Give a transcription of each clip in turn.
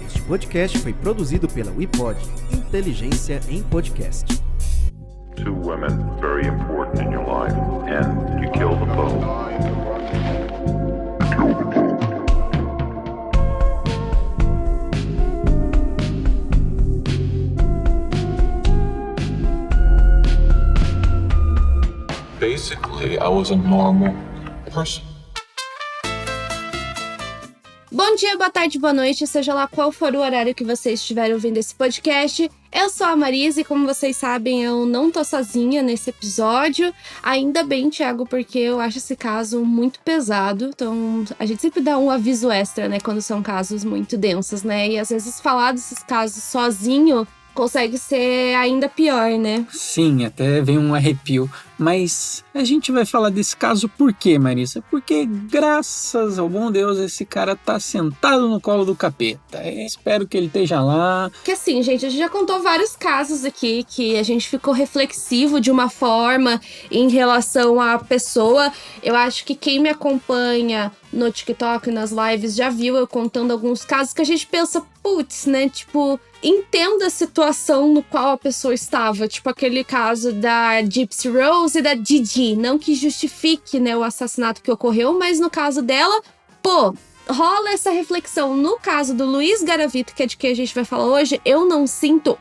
Este podcast foi produzido pela WePod, Inteligência em Podcast. Two women very important in your life, and you kill them both. Basically, I was a normal person. Bom dia, boa tarde, boa noite, seja lá qual for o horário que vocês estiverem ouvindo esse podcast. Eu sou a Marisa e, como vocês sabem, eu não tô sozinha nesse episódio. Ainda bem, Thiago, porque eu acho esse caso muito pesado. Então, a gente sempre dá um aviso extra, né, quando são casos muito densos, né? E às vezes falar desses casos sozinho consegue ser ainda pior, né? Sim, até vem um arrepio. Mas a gente vai falar desse caso por quê, Marisa? Porque, graças ao bom Deus, esse cara tá sentado no colo do capeta. Eu espero que ele esteja lá. Que assim, gente, a gente já contou vários casos aqui que a gente ficou reflexivo de uma forma em relação à pessoa. Eu acho que quem me acompanha no TikTok, nas lives, já viu eu contando alguns casos que a gente pensa, putz, né? Tipo, entenda a situação no qual a pessoa estava. Tipo, aquele caso da Gypsy Rose e da Didi. Não que justifique, né, o assassinato que ocorreu, mas no caso dela, pô, rola essa reflexão. No caso do Luiz Garavito, que é de quem a gente vai falar hoje, eu não sinto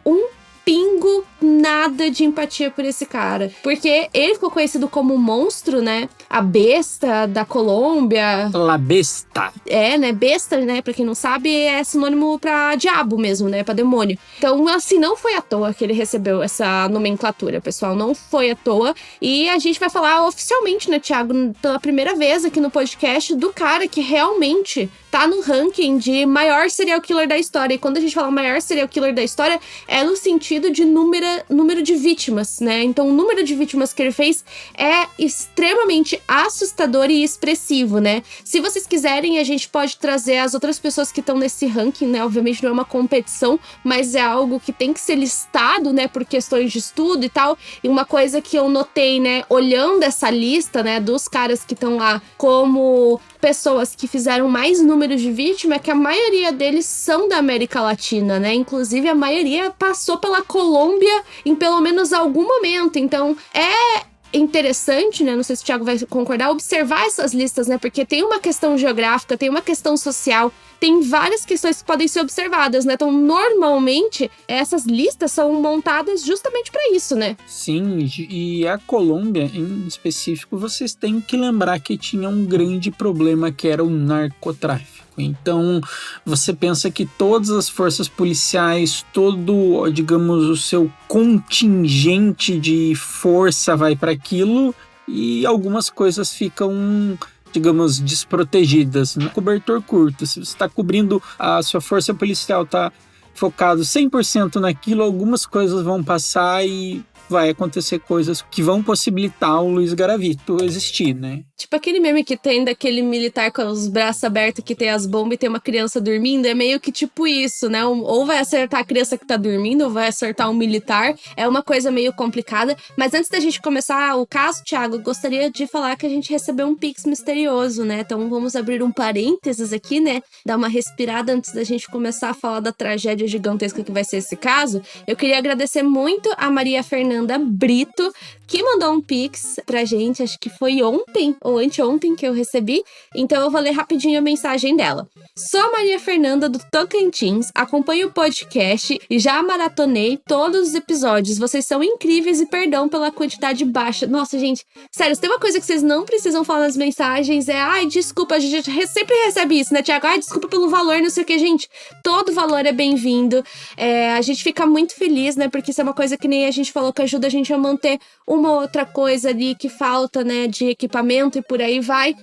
pingo nada de empatia por esse cara. Porque ele ficou conhecido como monstro, né? A besta da Colômbia. La Besta. É, né? Besta, né? Pra quem não sabe, é sinônimo pra diabo mesmo, né? Pra demônio. Então, assim, não foi à toa que ele recebeu essa nomenclatura, pessoal. Não foi à toa. E a gente vai falar oficialmente, né, Thiago? Pela primeira vez aqui no podcast, do cara que realmente tá no ranking de maior serial killer da história. E quando a gente fala maior serial killer da história, é no sentido de número de vítimas, né? Então, o número de vítimas que ele fez é extremamente assustador e expressivo, né? Se vocês quiserem, a gente pode trazer as outras pessoas que estão nesse ranking, né? Obviamente não é uma competição, mas é algo que tem que ser listado, né? Por questões de estudo e tal. E uma coisa que eu notei, né? Olhando essa lista, né? Dos caras que estão lá como pessoas que fizeram mais números de vítimas, é que a maioria deles são da América Latina, né? Inclusive, a maioria passou pela Colômbia em pelo menos algum momento. Então, é interessante, né? Não sei se o Thiago vai concordar, observar essas listas, né? Porque tem uma questão geográfica, tem uma questão social, tem várias questões que podem ser observadas, né? Então, normalmente, essas listas são montadas justamente para isso, né? Sim, e a Colômbia, em específico, vocês têm que lembrar que tinha um grande problema, que era o narcotráfico. Então, você pensa que todas as forças policiais, todo, digamos, o seu contingente de força vai para aquilo e algumas coisas ficam, digamos, desprotegidas, no cobertor curto. Se você está cobrindo, a sua força policial está focado 100% naquilo, algumas coisas vão passar e vai acontecer coisas que vão possibilitar o Luiz Garavito existir, né? Tipo aquele meme que tem daquele militar com os braços abertos que tem as bombas e tem uma criança dormindo, é meio que tipo isso, né? Ou vai acertar a criança que tá dormindo, ou vai acertar um militar. É uma coisa meio complicada. Mas antes da gente começar o caso, Thiago, eu gostaria de falar que a gente recebeu um Pix misterioso, né? Então vamos abrir um parênteses aqui, né? Dar uma respirada antes da gente começar a falar da tragédia gigantesca que vai ser esse caso. Eu queria agradecer muito a Maria Fernanda Brito, que mandou um Pix pra gente, acho que foi ontem ou anteontem que eu recebi, então eu vou ler rapidinho a mensagem dela. Sou a Maria Fernanda do Tocantins, acompanho o podcast e já maratonei todos os episódios, vocês são incríveis e perdão pela quantidade baixa. Nossa, gente, sério, se tem uma coisa que vocês não precisam falar nas mensagens é, ai, desculpa, a gente sempre recebe isso, né, Thiago? Ai, desculpa pelo valor, não sei o que, gente, todo valor é bem-vindo, a gente fica muito feliz, né, porque isso é uma coisa que nem a gente falou que ajuda a gente a manter uma outra coisa ali que falta, né, de equipamento e por aí vai.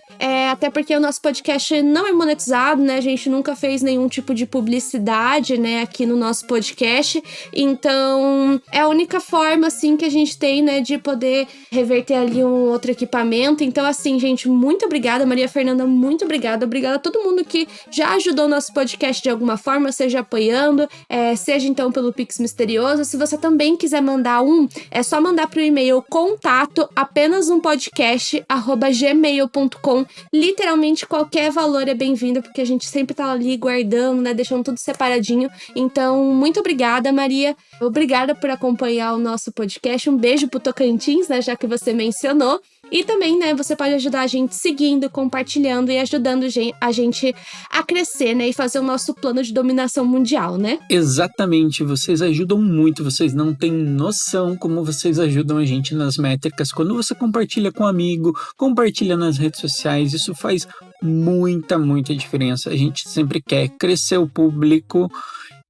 Até porque o nosso podcast não é monetizado, né, a gente nunca fez nenhum tipo de publicidade, né, aqui no nosso podcast. Então, é a única forma, assim, que a gente tem, né, de poder reverter ali um outro equipamento. Então, assim, gente, muito obrigada, Maria Fernanda, muito obrigada. Obrigada a todo mundo que já ajudou o nosso podcast de alguma forma, seja apoiando, seja então pelo Pix Misterioso. Se você também quiser mandar é só mandar pro e-mail contato apenas-um-podcast@gmail.com. Literalmente qualquer valor é bem-vindo, porque a gente sempre tá ali guardando, né, deixando tudo separadinho. Então, muito obrigada, Maria. Obrigada por acompanhar o nosso podcast. Um beijo pro Tocantins, né, já que você mencionou. E também, né, você pode ajudar a gente seguindo, compartilhando e ajudando a gente a crescer, né, e fazer o nosso plano de dominação mundial, né? Exatamente, vocês ajudam muito, vocês não têm noção como vocês ajudam a gente nas métricas. Quando você compartilha com um amigo, compartilha nas redes sociais, isso faz muita diferença. A gente sempre quer crescer o público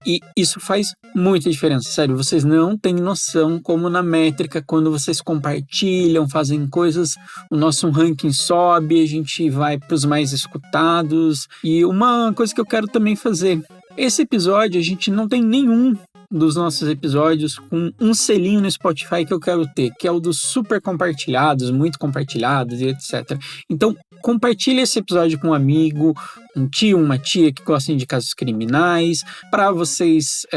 e isso faz muita diferença, sério, vocês não têm noção como na métrica, quando vocês compartilham, fazem coisas, o nosso ranking sobe, a gente vai para os mais escutados. E uma coisa que eu quero também fazer, esse episódio a gente não tem nenhum dos nossos episódios com um selinho no Spotify que eu quero ter, que é o dos super compartilhados, muito compartilhados e etc. Então, compartilhe esse episódio com um amigo, um tio, uma tia que gostem de casos criminais, para vocês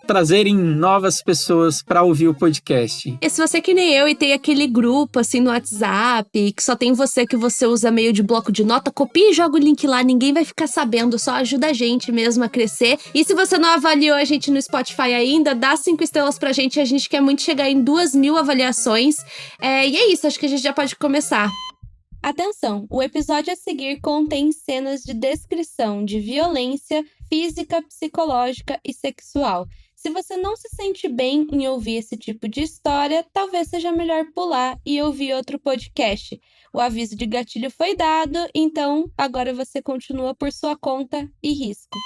trazerem novas pessoas para ouvir o podcast. E se você é que nem eu e tem aquele grupo assim no WhatsApp, que só tem você, que você usa meio de bloco de nota, copia e joga o link lá, ninguém vai ficar sabendo, só ajuda a gente mesmo a crescer. E se você não avaliou a gente no Spotify ainda, dá 5 estrelas pra gente, a gente quer muito chegar em 2.000 avaliações. E é isso, acho que a gente já pode começar. Atenção, o episódio a seguir contém cenas de descrição de violência física, psicológica e sexual. Se você não se sente bem em ouvir esse tipo de história, talvez seja melhor pular e ouvir outro podcast. O aviso de gatilho foi dado, então agora você continua por sua conta e risco.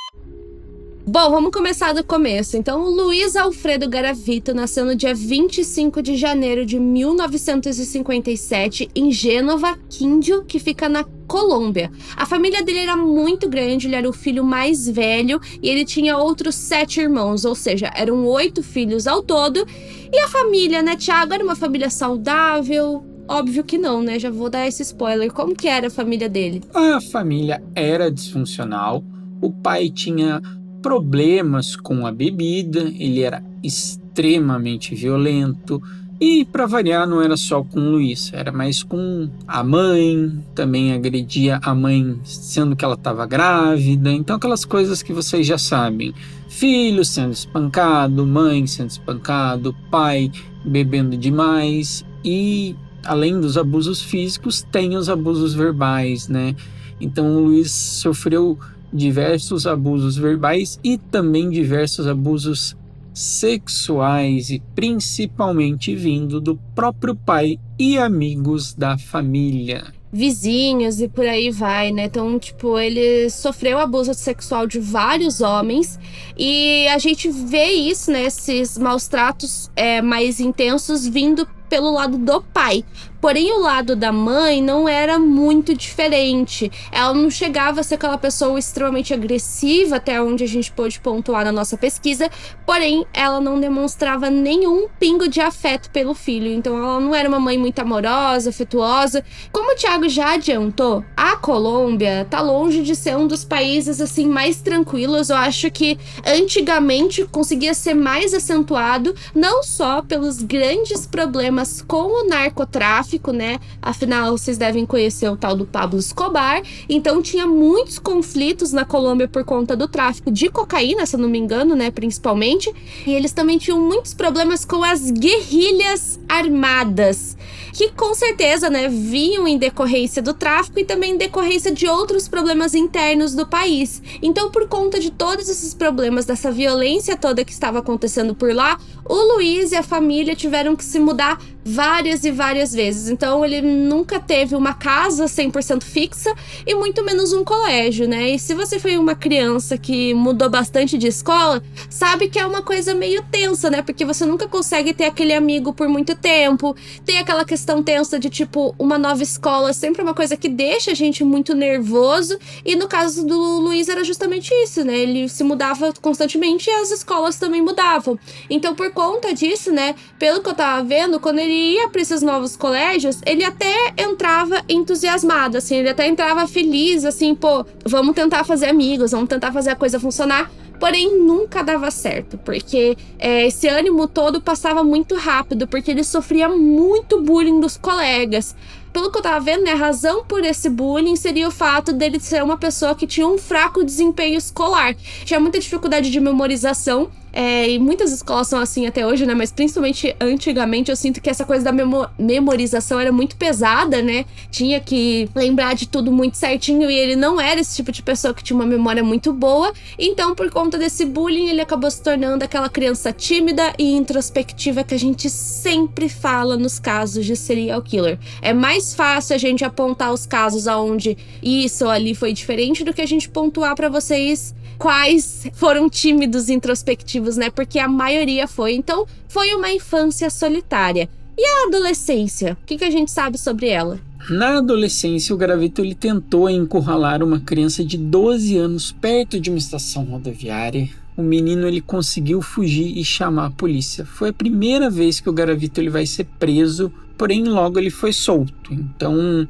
Bom, vamos começar do começo. Então, o Luiz Alfredo Garavito nasceu no dia 25 de janeiro de 1957 em Gênova, Quíndio, que fica na Colômbia. A família dele era muito grande, ele era o filho mais velho e ele tinha outros 7 irmãos, ou seja, eram 8 filhos ao todo. E a família, né, Thiago, era uma família saudável? Óbvio que não, né? Já vou dar esse spoiler. Como que era a família dele? A família era disfuncional, o pai tinha problemas com a bebida, ele era extremamente violento e, para variar, não era só com o Luiz, era mais com a mãe, também agredia a mãe sendo que ela estava grávida, então aquelas coisas que vocês já sabem, filho sendo espancado, mãe sendo espancado, pai bebendo demais e, além dos abusos físicos, tem os abusos verbais, né? Então o Luiz sofreu diversos abusos verbais e também diversos abusos sexuais, e principalmente vindo do próprio pai e amigos da família. Vizinhos e por aí vai, né? Então, tipo, ele sofreu abuso sexual de vários homens e a gente vê isso, né? Esses maus tratos mais intensos vindo pelo lado do pai. Porém, o lado da mãe não era muito diferente. Ela não chegava a ser aquela pessoa extremamente agressiva, até onde a gente pôde pontuar na nossa pesquisa. Porém, ela não demonstrava nenhum pingo de afeto pelo filho. Então, ela não era uma mãe muito amorosa, afetuosa. Como o Thiago já adiantou, a Colômbia tá longe de ser um dos países assim mais tranquilos. Eu acho que antigamente conseguia ser mais acentuado, não só pelos grandes problemas com o narcotráfico, né? Afinal, vocês devem conhecer o tal do Pablo Escobar. Então, tinha muitos conflitos na Colômbia por conta do tráfico de cocaína, se eu não me engano, né? Principalmente. E eles também tinham muitos problemas com as guerrilhas armadas, que com certeza, né, vinham em decorrência do tráfico e também em decorrência de outros problemas internos do país. Então, por conta de todos esses problemas, dessa violência toda que estava acontecendo por lá, o Luiz e a família tiveram que se mudar várias e várias vezes. Então, ele nunca teve uma casa 100% fixa e muito menos um colégio, né? E se você foi uma criança que mudou bastante de escola, sabe que é uma coisa meio tensa, né? Porque você nunca consegue ter aquele amigo por muito tempo, tem aquela questão tensa de, tipo, uma nova escola, sempre uma coisa que deixa a gente muito nervoso. E no caso do Luiz era justamente isso, né? Ele se mudava constantemente e as escolas também mudavam. Então, por conta disso, né, pelo que eu tava vendo, quando ele ia para esses novos colégios, ele até entrava entusiasmado, assim, ele até entrava feliz, assim, pô, vamos tentar fazer amigos, vamos tentar fazer a coisa funcionar. porém nunca dava certo, porque esse ânimo todo passava muito rápido, porque ele sofria muito bullying dos colegas. Pelo que eu tava vendo, né, a razão por esse bullying seria o fato dele ser uma pessoa que tinha um fraco desempenho escolar. Tinha muita dificuldade de memorização, e muitas escolas são assim até hoje, né, mas principalmente antigamente eu sinto que essa coisa da memorização era muito pesada, né, tinha que lembrar de tudo muito certinho, e ele não era esse tipo de pessoa que tinha uma memória muito boa. Então, por conta desse bullying, ele acabou se tornando aquela criança tímida e introspectiva que a gente sempre fala nos casos de serial killer. É mais fácil a gente apontar os casos aonde isso ou ali foi diferente do que a gente pontuar pra vocês quais foram tímidos e introspectivos, né? Porque a maioria foi. Então, foi uma infância solitária. E a adolescência? O que a gente sabe sobre ela? Na adolescência, o Garavito ele tentou encurralar uma criança de 12 anos perto de uma estação rodoviária. O menino ele conseguiu fugir e chamar a polícia. Foi a primeira vez que o Garavito ele vai ser preso, porém logo ele foi solto. Então,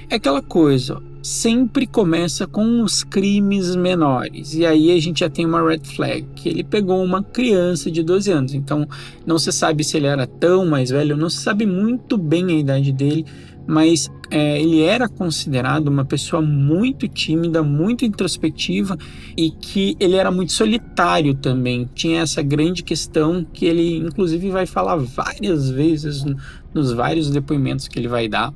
é aquela coisa, ó, sempre começa com os crimes menores. E aí a gente já tem uma red flag, que ele pegou uma criança de 12 anos. Então, não se sabe se ele era tão mais velho, não se sabe muito bem a idade dele, mas ele era considerado uma pessoa muito tímida, muito introspectiva, e que ele era muito solitário também. Tinha essa grande questão que ele inclusive vai falar várias vezes nos vários depoimentos que ele vai dar.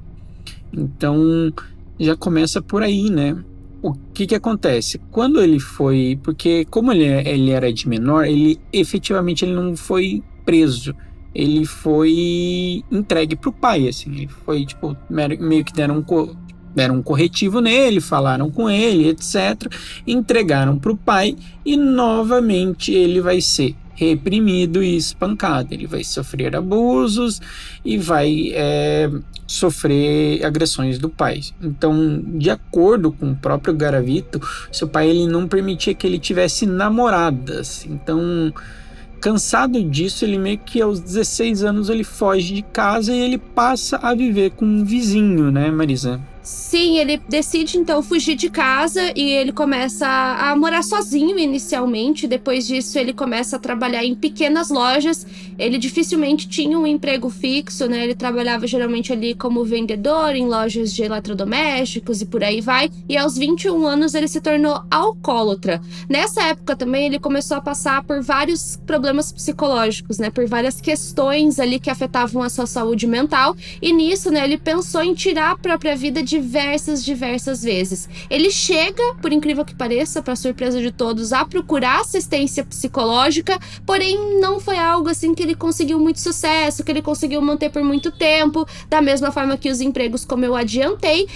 Então já começa por aí, né? O que acontece? Quando ele foi... Porque como ele era de menor, ele efetivamente ele não foi preso. Ele foi entregue pro pai, assim. Ele foi, tipo, meio que deram um corretivo nele, falaram com ele, etc. Entregaram pro pai e novamente ele vai ser reprimido e espancado. Ele vai sofrer abusos e vai sofrer agressões do pai. Então, de acordo com o próprio Garavito, seu pai ele não permitia que ele tivesse namoradas. Então, cansado disso, ele meio que aos 16 anos ele foge de casa e ele passa a viver com um vizinho, né, Marisa? Sim, ele decide então fugir de casa e ele começa a morar sozinho inicialmente. Depois disso ele começa a trabalhar em pequenas lojas. Ele dificilmente tinha um emprego fixo, né? Ele trabalhava geralmente ali como vendedor em lojas de eletrodomésticos e por aí vai. E aos 21 anos ele se tornou alcoólatra. Nessa época também ele começou a passar por vários problemas psicológicos, né? Por várias questões ali que afetavam a sua saúde mental. E nisso, né, ele pensou em tirar a própria vida diversas vezes. Ele chega, por incrível que pareça, para surpresa de todos, a procurar assistência psicológica, porém não foi algo assim que ele conseguiu muito sucesso, que ele conseguiu manter por muito tempo, da mesma forma que os empregos, como eu adiantei.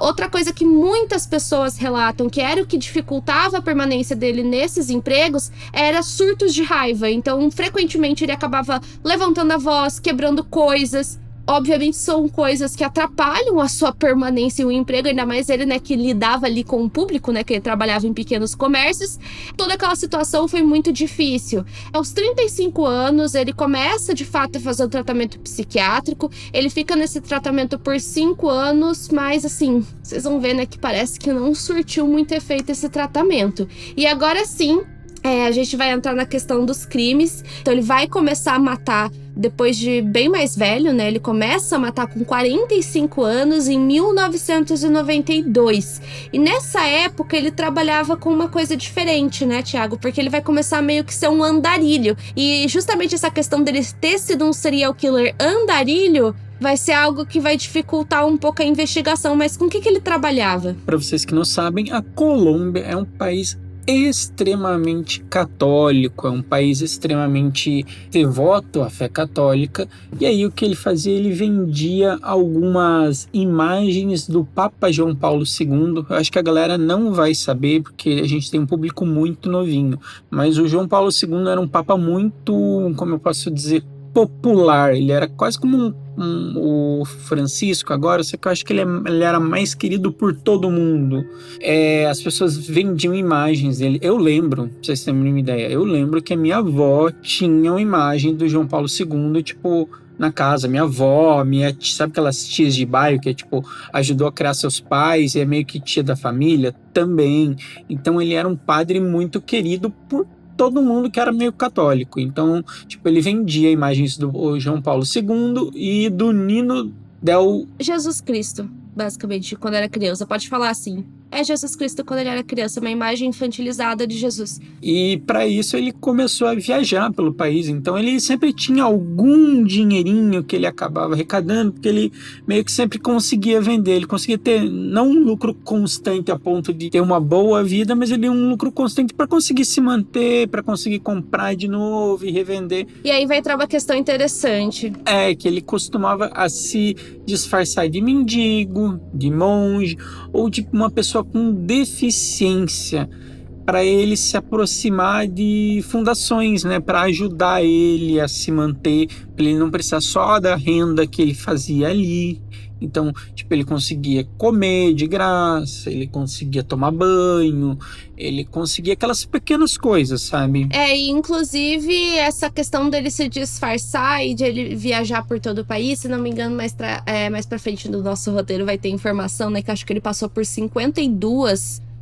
Outra coisa que muitas pessoas relatam, que era o que dificultava a permanência dele nesses empregos, era surtos de raiva. Então, frequentemente ele acabava levantando a voz, quebrando coisas. Obviamente são coisas que atrapalham a sua permanência em um emprego, ainda mais ele, né, que lidava ali com o público, né, que ele trabalhava em pequenos comércios. Toda aquela situação foi muito difícil. Aos 35 anos, ele começa de fato a fazer o tratamento psiquiátrico. Ele fica nesse tratamento por 5 anos, mas assim, vocês vão ver, né, que parece que não surtiu muito efeito esse tratamento. E agora sim, a gente vai entrar na questão dos crimes. Então ele vai começar a matar depois de bem mais velho, né? Ele começa a matar com 45 anos em 1992. E nessa época ele trabalhava com uma coisa diferente, né, Thiago? Porque ele vai começar meio que ser um andarilho. E justamente essa questão dele ter sido um serial killer andarilho vai ser algo que vai dificultar um pouco a investigação. Mas com o que ele trabalhava? Para vocês que não sabem, a Colômbia é um país extremamente católico, é um país extremamente devoto à fé católica, e aí o que ele fazia? Ele vendia algumas imagens do Papa João Paulo II. Eu acho que a galera não vai saber, porque a gente tem um público muito novinho, mas o João Paulo II era um papa muito, como eu posso dizer, popular. Ele era quase como o Francisco agora, só que eu acho que ele era mais querido por todo mundo. As pessoas vendiam imagens dele. Eu lembro, pra vocês terem uma ideia, eu lembro que a minha avó tinha uma imagem do João Paulo II, tipo, na casa. Minha avó, sabe aquelas tias de bairro que tipo, ajudou a criar seus pais e é meio que tia da família também. Então ele era um padre muito querido por todo mundo que era meio católico. Então, tipo, ele vendia imagens do João Paulo II e do Nino Del... Jesus Cristo, basicamente, quando era criança. Pode falar assim. É Jesus Cristo quando ele era criança, uma imagem infantilizada de Jesus. E para isso ele começou a viajar pelo país. Então ele sempre tinha algum dinheirinho que ele acabava arrecadando, porque ele meio que sempre conseguia vender. Ele conseguia ter não um lucro constante a ponto de ter uma boa vida, mas ele um lucro constante para conseguir se manter, para conseguir comprar de novo e revender. E aí vai entrar uma questão interessante. É que ele costumava a se disfarçar de mendigo, de monge ou de uma pessoa com deficiência, para ele se aproximar de fundações, né, para ajudar ele a se manter, para ele não precisar só da renda que ele fazia ali. Então, tipo, ele conseguia comer de graça, ele conseguia tomar banho, ele conseguia aquelas pequenas coisas, sabe? E inclusive essa questão dele se disfarçar e de ele viajar por todo o país, se não me engano, mais pra frente do nosso roteiro vai ter informação, né, que acho que ele passou por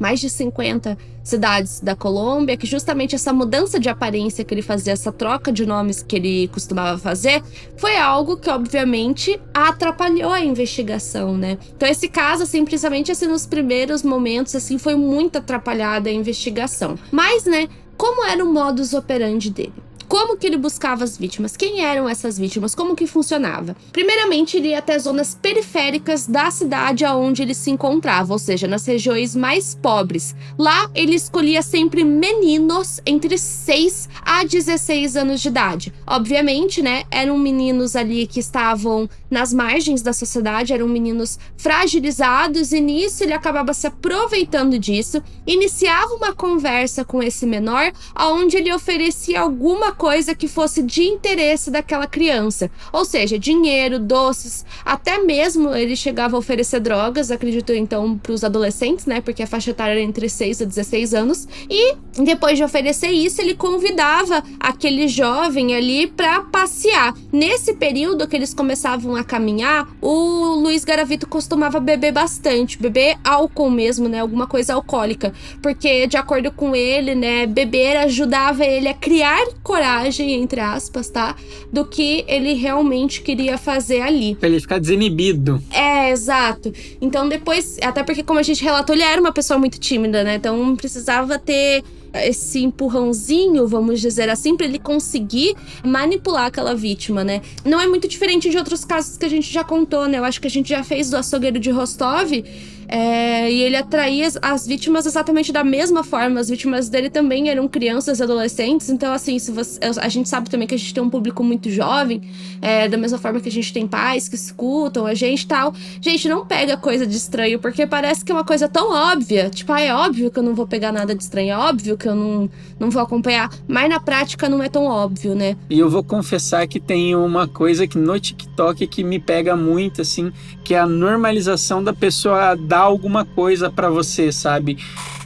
mais de 50 cidades da Colômbia, que justamente essa mudança de aparência que ele fazia, essa troca de nomes que ele costumava fazer, foi algo que, obviamente, atrapalhou a investigação, né? Então, esse caso, assim, principalmente assim, nos primeiros momentos, assim, foi muito atrapalhada a investigação. Mas, né, como era o modus operandi dele? Como que ele buscava as vítimas? Quem eram essas vítimas? Como que funcionava? Primeiramente, ele ia até zonas periféricas da cidade aonde ele se encontrava, ou seja, nas regiões mais pobres. Lá, ele escolhia sempre meninos entre 6 a 16 anos de idade. Obviamente, né, eram meninos ali que estavam nas margens da sociedade, eram meninos fragilizados, e nisso ele acabava se aproveitando disso, iniciava uma conversa com esse menor, aonde ele oferecia alguma coisa que fosse de interesse daquela criança, ou seja, dinheiro, doces, até mesmo ele chegava a oferecer drogas, acredito então para os adolescentes, né, porque a faixa etária era entre 6 a 16 anos, e depois de oferecer isso, ele convidava aquele jovem ali para passear. Nesse período que eles começavam a caminhar, o Luiz Garavito costumava beber bastante, beber álcool mesmo, né, alguma coisa alcoólica, porque de acordo com ele, né, beber ajudava ele a criar coragem, entre aspas, tá? Do que ele realmente queria fazer ali. Pra ele ficar desinibido. Exato. Então depois, até porque como a gente relatou, ele era uma pessoa muito tímida, né? Então precisava ter esse empurrãozinho, vamos dizer assim, pra ele conseguir manipular aquela vítima, né? Não é muito diferente de outros casos que a gente já contou, né? Eu acho que a gente já fez do açougueiro de Rostov, e ele atraía as vítimas exatamente da mesma forma. As vítimas dele também eram crianças e adolescentes. Então, assim, a gente sabe também que a gente tem um público muito jovem, da mesma forma que a gente tem pais que escutam a gente e tal. Gente, não pega coisa de estranho, porque parece que é uma coisa tão óbvia. Tipo, é óbvio que eu não vou pegar nada de estranho, é óbvio que eu não vou acompanhar. Mas na prática não é tão óbvio, né? E eu vou confessar que tem uma coisa que no TikTok que me pega muito, assim, que é a normalização da pessoa dar alguma coisa pra você, sabe?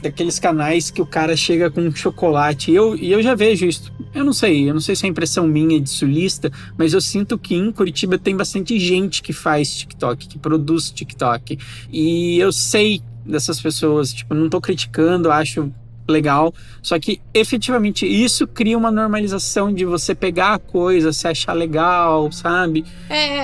Daqueles canais que o cara chega com chocolate. E eu já vejo isso. Eu não sei se é impressão minha de sulista, mas eu sinto que em Curitiba tem bastante gente que faz TikTok, que produz TikTok. E eu sei dessas pessoas, tipo, não tô criticando, acho legal, só que efetivamente isso cria uma normalização de você pegar a coisa, se achar legal, sabe?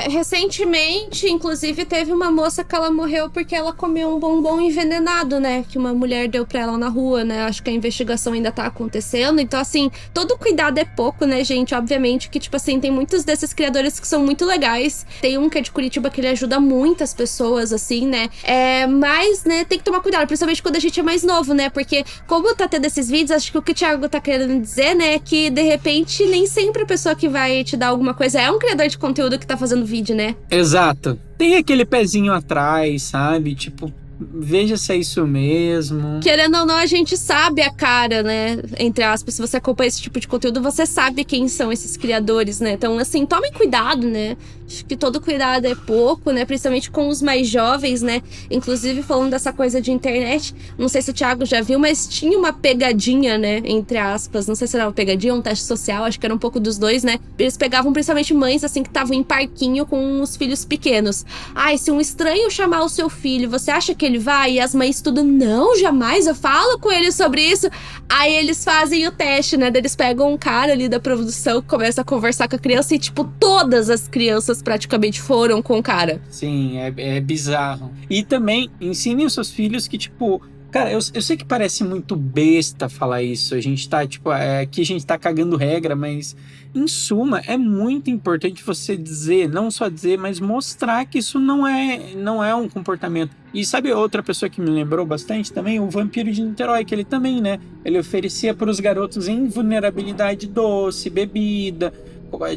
Recentemente, inclusive, teve uma moça que ela morreu porque ela comeu um bombom envenenado, né? Que uma mulher deu pra ela na rua, né? Acho que a investigação ainda tá acontecendo. Então, assim, todo cuidado é pouco, né, gente? Obviamente que, tipo assim, tem muitos desses criadores que são muito legais. Tem um que é de Curitiba que ele ajuda muitas pessoas, assim, né? Mas, né, tem que tomar cuidado, principalmente quando a gente é mais novo, né? Porque, como tá tendo esses vídeos, acho que o que o Thiago tá querendo dizer, né, é que de repente nem sempre a pessoa que vai te dar alguma coisa é um criador de conteúdo que tá fazendo vídeo, né? Exato. Tem aquele pezinho atrás, sabe? Tipo, veja se é isso mesmo. Querendo ou não, a gente sabe a cara, né? Entre aspas, se você acompanha esse tipo de conteúdo, você sabe quem são esses criadores, né? Então, assim, tomem cuidado, né? Acho que todo cuidado é pouco, né? Principalmente com os mais jovens, né? Inclusive, falando dessa coisa de internet, não sei se o Thiago já viu, mas tinha uma pegadinha, né? Entre aspas, não sei se era uma pegadinha ou um teste social, acho que era um pouco dos dois, né? Eles pegavam principalmente mães, assim, que estavam em parquinho com os filhos pequenos. Ai, se um estranho chamar o seu filho, você acha que ele vai? E as mães tudo, não, jamais, eu falo com ele sobre isso. Aí eles fazem o teste, né? Eles pegam um cara ali da produção, começa a conversar com a criança e, tipo, todas as crianças praticamente foram com o cara. Sim, é bizarro. E também ensinem os seus filhos que, tipo... Cara, eu sei que parece muito besta falar isso. A gente tá, tipo, aqui a gente tá cagando regra, mas em suma, é muito importante você dizer, não só dizer, mas mostrar que isso não é um comportamento. E sabe outra pessoa que me lembrou bastante também? O Vampiro de Niterói, que ele também, né? Ele oferecia para os garotos em vulnerabilidade doce, bebida,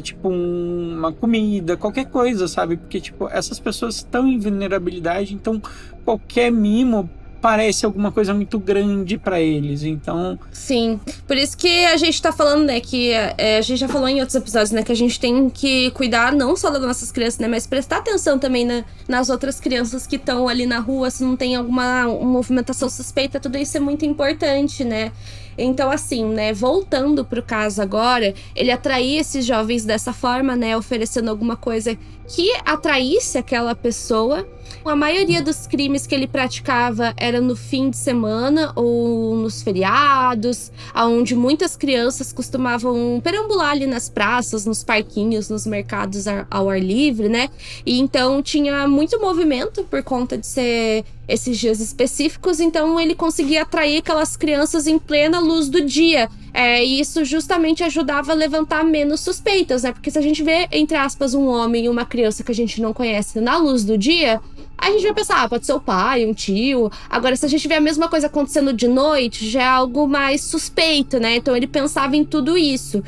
tipo uma comida, qualquer coisa, sabe? Porque, tipo, essas pessoas estão em vulnerabilidade, então qualquer mimo parece alguma coisa muito grande pra eles, então... Sim, por isso que a gente tá falando, né, que a gente já falou em outros episódios, né, que a gente tem que cuidar não só das nossas crianças, né, mas prestar atenção também nas outras crianças que estão ali na rua, se não tem alguma movimentação suspeita, tudo isso é muito importante, né. Então, assim, né, voltando pro caso agora, ele atraía esses jovens dessa forma, né, oferecendo alguma coisa que atraísse aquela pessoa. A maioria dos crimes que ele praticava era no fim de semana ou nos feriados, onde muitas crianças costumavam perambular ali nas praças, nos parquinhos, nos mercados ao ar livre, né? E então tinha muito movimento por conta de ser esses dias específicos, então ele conseguia atrair aquelas crianças em plena luz do dia. E isso justamente ajudava a levantar menos suspeitas, né? Porque se a gente vê, entre aspas, um homem e uma criança que a gente não conhece na luz do dia, a gente vai pensar, pode ser o pai, um tio. Agora, se a gente vê a mesma coisa acontecendo de noite, já é algo mais suspeito, né? Então, ele pensava em tudo isso.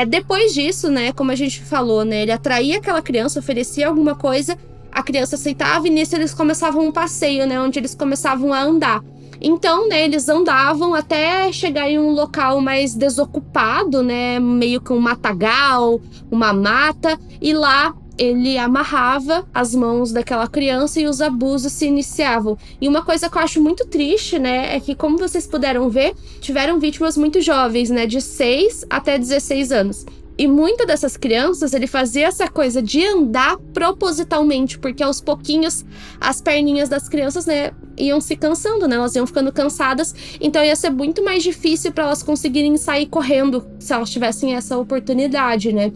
Depois disso, né, como a gente falou, né, ele atraía aquela criança, oferecia alguma coisa, a criança aceitava e nisso eles começavam um passeio, né, onde eles começavam a andar. Então, né, eles andavam até chegar em um local mais desocupado, né, meio que um matagal, uma mata, e lá ele amarrava as mãos daquela criança e os abusos se iniciavam. E uma coisa que eu acho muito triste, né, é que, como vocês puderam ver, tiveram vítimas muito jovens, né, de 6 até 16 anos. E muitas dessas crianças, ele fazia essa coisa de andar propositalmente, porque aos pouquinhos as perninhas das crianças, né, iam se cansando, né, elas iam ficando cansadas, então ia ser muito mais difícil para elas conseguirem sair correndo se elas tivessem essa oportunidade, né.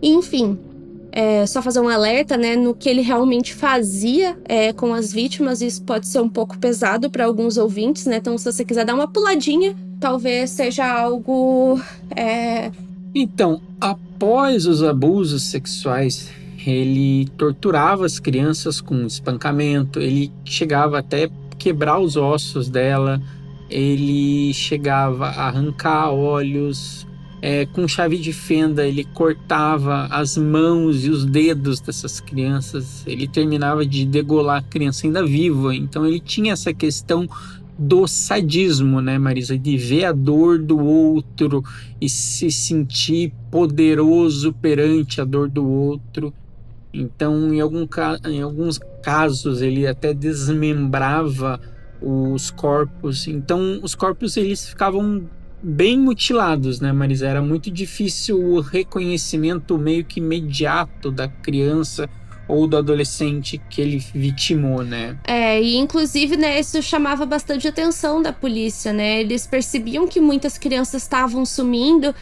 E, enfim, só fazer um alerta, né, no que ele realmente fazia com as vítimas. Isso pode ser um pouco pesado para alguns ouvintes, né, então se você quiser dar uma puladinha, talvez seja algo... Então, após os abusos sexuais, ele torturava as crianças com espancamento, ele chegava até quebrar os ossos dela, ele chegava a arrancar olhos, com chave de fenda ele cortava as mãos e os dedos dessas crianças, ele terminava de degolar a criança ainda viva. Então ele tinha essa questão do sadismo, né, Marisa? De ver a dor do outro e se sentir poderoso perante a dor do outro. Então, em alguns casos, ele até desmembrava os corpos. Então, os corpos eles ficavam bem mutilados, né, Marisa? Era muito difícil o reconhecimento meio que imediato da criança ou do adolescente que ele vitimou, né? E inclusive, né, isso chamava bastante atenção da polícia, né? Eles percebiam que muitas crianças estavam sumindo,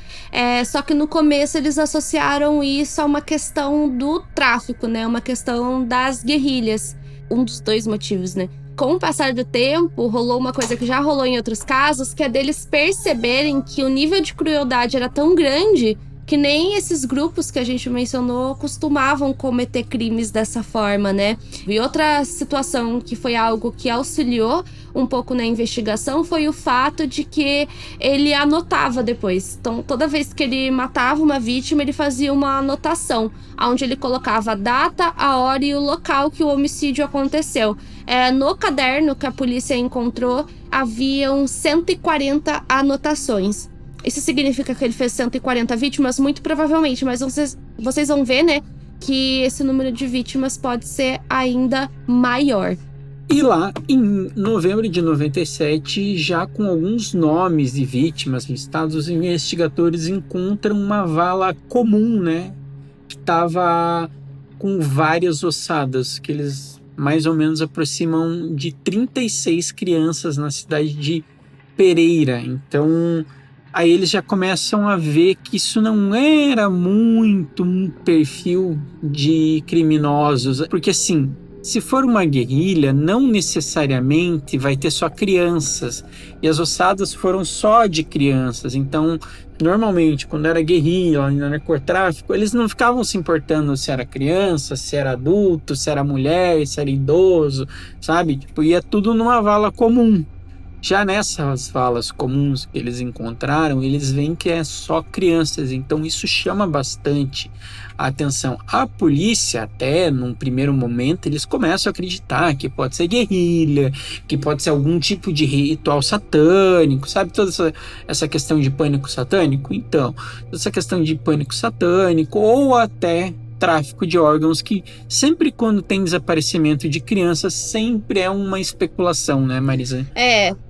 só que no começo eles associaram isso a uma questão do tráfico, né? Uma questão das guerrilhas. Um dos 2 motivos, né? Com o passar do tempo, rolou uma coisa que já rolou em outros casos, que é deles perceberem que o nível de crueldade era tão grande que nem esses grupos que a gente mencionou costumavam cometer crimes dessa forma, né? E outra situação que foi algo que auxiliou um pouco na investigação foi o fato de que ele anotava depois. Então, toda vez que ele matava uma vítima, ele fazia uma anotação, onde ele colocava a data, a hora e o local que o homicídio aconteceu. No caderno que a polícia encontrou, haviam 140 anotações. Isso significa que ele fez 140 vítimas? Muito provavelmente, mas vocês vão ver, né, que esse número de vítimas pode ser ainda maior. E lá, em novembro de 97, já com alguns nomes de vítimas listados, os investigadores encontram uma vala comum, né? Que estava com várias ossadas, que eles mais ou menos aproximam de 36 crianças na cidade de Pereira. Então, aí eles já começam a ver que isso não era muito um perfil de criminosos, porque assim, se for uma guerrilha, não necessariamente vai ter só crianças. E as ossadas foram só de crianças. Então, normalmente, quando era guerrilha, narcotráfico, eles não ficavam se importando se era criança, se era adulto, se era mulher, se era idoso, sabe? Tipo, ia tudo numa vala comum. Já nessas valas comuns que eles encontraram, eles veem que é só crianças, então isso chama bastante a atenção. A polícia, até num primeiro momento, eles começam a acreditar que pode ser guerrilha, que pode ser algum tipo de ritual satânico, sabe? Toda essa questão de pânico satânico. Então, essa questão de pânico satânico ou até tráfico de órgãos, que sempre quando tem desaparecimento de crianças, sempre é uma especulação, né, Marisa?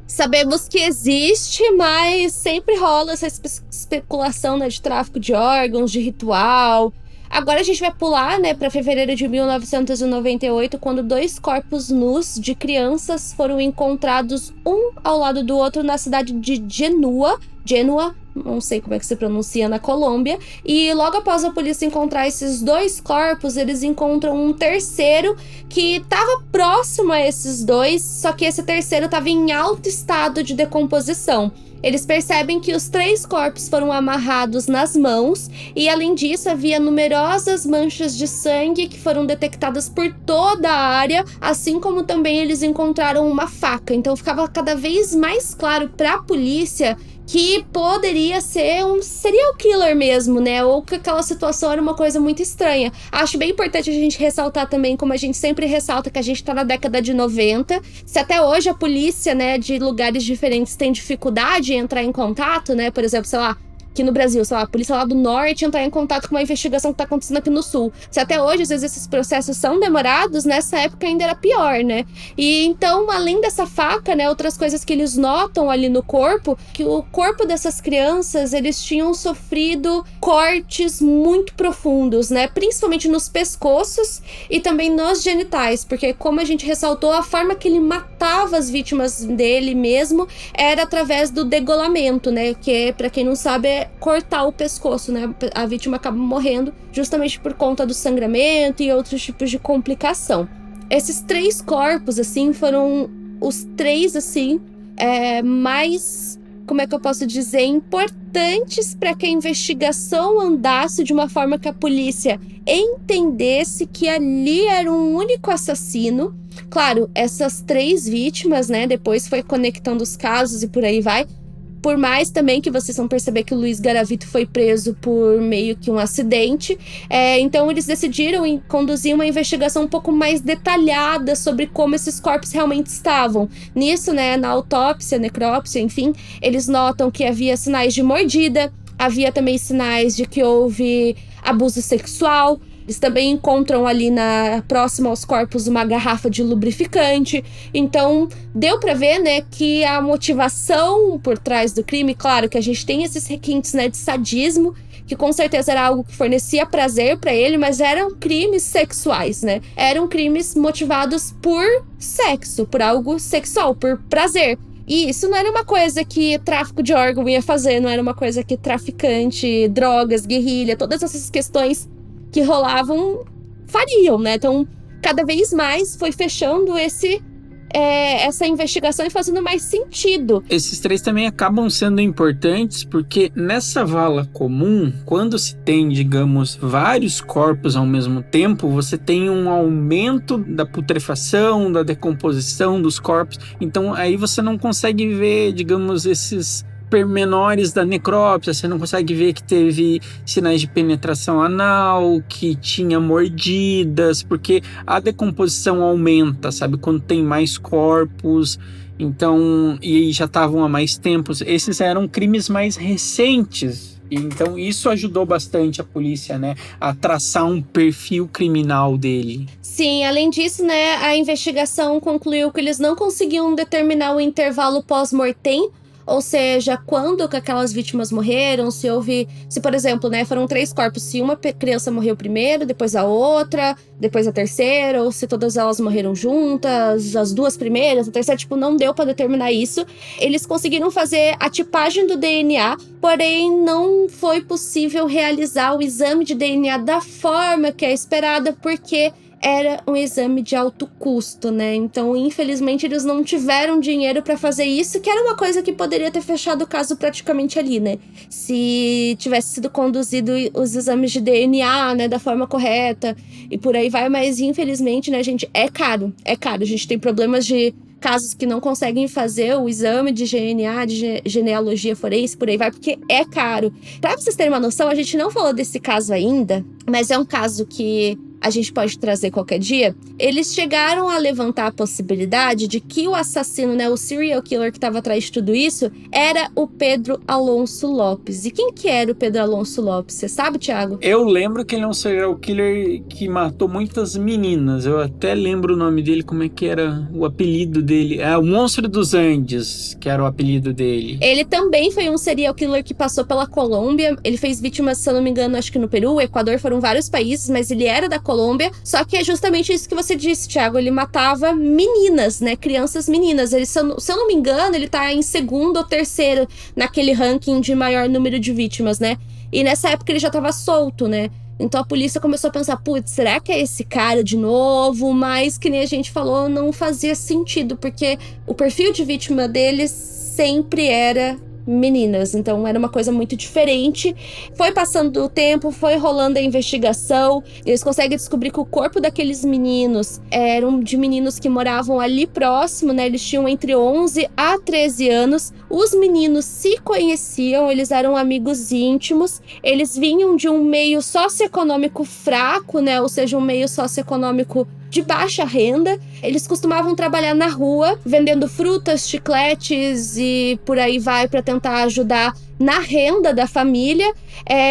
Sabemos que existe, mas sempre rola essa especulação, né, de tráfico de órgãos, de ritual. Agora a gente vai pular, né, para fevereiro de 1998, quando 2 corpos nus de crianças foram encontrados um ao lado do outro na cidade de Genua, não sei como é que se pronuncia, na Colômbia. E logo após a polícia encontrar esses 2 corpos, eles encontram um terceiro que estava próximo a esses 2, só que esse terceiro estava em alto estado de decomposição. Eles percebem que os 3 corpos foram amarrados nas mãos e, além disso, havia numerosas manchas de sangue que foram detectadas por toda a área, assim como também eles encontraram uma faca. Então ficava cada vez mais claro para a polícia que poderia ser um serial killer mesmo, né? Ou que aquela situação era uma coisa muito estranha. Acho bem importante a gente ressaltar também, como a gente sempre ressalta, que a gente tá na década de 90. Se até hoje a polícia, né, de lugares diferentes tem dificuldade em entrar em contato, né? Por exemplo, sei lá, aqui no Brasil, sei lá, a polícia lá do norte entrar em contato com uma investigação que tá acontecendo aqui no sul. Se até hoje, às vezes, esses processos são demorados, nessa época ainda era pior, né? E então, além dessa faca, né, outras coisas que eles notam ali no corpo, que o corpo dessas crianças, eles tinham sofrido cortes muito profundos, né? Principalmente nos pescoços e também nos genitais, porque como a gente ressaltou, a forma que ele matava as vítimas dele mesmo era através do degolamento, né? Que, pra quem não sabe, é cortar o pescoço, né? A vítima acaba morrendo justamente por conta do sangramento e outros tipos de complicação. Esses 3 corpos, assim, foram os 3, assim, mais, como é que eu posso dizer, importantes para que a investigação andasse de uma forma que a polícia entendesse que ali era um único assassino. Claro, essas 3 vítimas, né? Depois foi conectando os casos e por aí vai. Por mais também que vocês vão perceber que o Luiz Garavito foi preso por meio que um acidente, então eles decidiram conduzir uma investigação um pouco mais detalhada sobre como esses corpos realmente estavam. Nisso, né, na autópsia, necrópsia, enfim, eles notam que havia sinais de mordida, havia também sinais de que houve abuso sexual. Eles também encontram ali próximo aos corpos uma garrafa de lubrificante. Então, deu pra ver, né, que a motivação por trás do crime, claro que a gente tem esses requintes, né, de sadismo, que com certeza era algo que fornecia prazer pra ele, mas eram crimes sexuais, né? Eram crimes motivados por sexo, por algo sexual, por prazer. E isso não era uma coisa que tráfico de órgão ia fazer, não era uma coisa que traficante, drogas, guerrilha, todas essas questões que rolavam fariam, né? Então, cada vez mais foi fechando esse essa investigação e fazendo mais sentido. Esses 3 também acabam sendo importantes porque nessa vala comum, quando se tem, digamos, vários corpos ao mesmo tempo, você tem um aumento da putrefação, da decomposição dos corpos. Então aí você não consegue ver, digamos, esses pormenores da necrópsia, você não consegue ver que teve sinais de penetração anal, que tinha mordidas, porque a decomposição aumenta, sabe, quando tem mais corpos. Então, e já estavam há mais tempo, esses eram crimes mais recentes. Então isso ajudou bastante a polícia, né, a traçar um perfil criminal dele. Sim, além disso, né, a investigação concluiu que eles não conseguiam determinar o intervalo pós-mortem, ou seja, quando que aquelas vítimas morreram, se, por exemplo, né, foram 3 corpos, se uma criança morreu primeiro, depois a outra, depois a terceira, ou se todas elas morreram juntas, as 2 primeiras, a terceira, não deu pra determinar isso. Eles conseguiram fazer a tipagem do DNA, porém não foi possível realizar o exame de DNA da forma que é esperada, porque era um exame de alto custo, né? Então, infelizmente, eles não tiveram dinheiro pra fazer isso, que era uma coisa que poderia ter fechado o caso praticamente ali, né? Se tivesse sido conduzido os exames de DNA, né, da forma correta, e por aí vai, mas infelizmente, né, gente, é caro. A gente tem problemas de casos que não conseguem fazer o exame de DNA, de genealogia forense, por aí vai, porque é caro. Pra vocês terem uma noção, a gente não falou desse caso ainda, mas é um caso que a gente pode trazer qualquer dia. Eles chegaram a levantar a possibilidade de que o assassino, né, o serial killer que estava atrás de tudo isso, era o Pedro Alonso Lopes. E quem que era o Pedro Alonso Lopes? Você sabe, Thiago? Eu lembro que ele é um serial killer que matou muitas meninas. Eu até lembro o nome dele, como é que era o apelido dele. É o Monstro dos Andes, que era o apelido dele. Ele também foi um serial killer que passou pela Colômbia. Ele fez vítimas, se eu não me engano, acho que no Peru, Equador, foram vários países, mas ele era da Colômbia. Só que é justamente isso que você disse, Thiago. Ele matava meninas, né? Crianças meninas. Ele, se eu não me engano, ele tá em 2º ou 3º naquele ranking de maior número de vítimas, né? E nessa época ele já tava solto, né? Então a polícia começou a pensar, putz, será que é esse cara de novo? Mas, que nem a gente falou, não fazia sentido, porque o perfil de vítima deles sempre era meninas, então era uma coisa muito diferente. Foi passando o tempo, foi rolando a investigação, eles conseguem descobrir que o corpo daqueles meninos eram de meninos que moravam ali próximo, né? Eles tinham entre 11 a 13 anos. Os meninos se conheciam, eles eram amigos íntimos, eles vinham de um meio socioeconômico fraco, né? Ou seja, um meio socioeconômico de baixa renda. Eles costumavam trabalhar na rua, vendendo frutas, chicletes e por aí vai, para tentar ajudar na renda da família.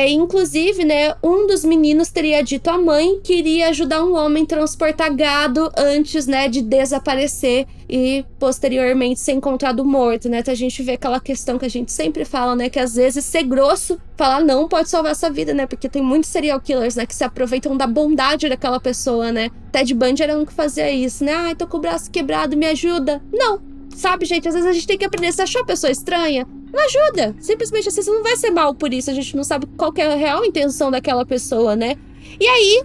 Inclusive, né, um dos meninos teria dito à mãe que iria ajudar um homem a transportar gado antes, né, de desaparecer e posteriormente ser encontrado morto, né? Então a gente vê aquela questão que a gente sempre fala, né, que às vezes ser grosso, falar não pode salvar essa vida, né? Porque tem muitos serial killers, né, que se aproveitam da bondade daquela pessoa, né? Ted Bundy era um que fazia isso, né? Ai, tô com o braço quebrado, me ajuda. Não, sabe, gente? Às vezes a gente tem que aprender. Se achou a pessoa estranha, não ajuda. Simplesmente assim, você não vai ser mal por isso. A gente não sabe qual que é a real intenção daquela pessoa, né? E aí,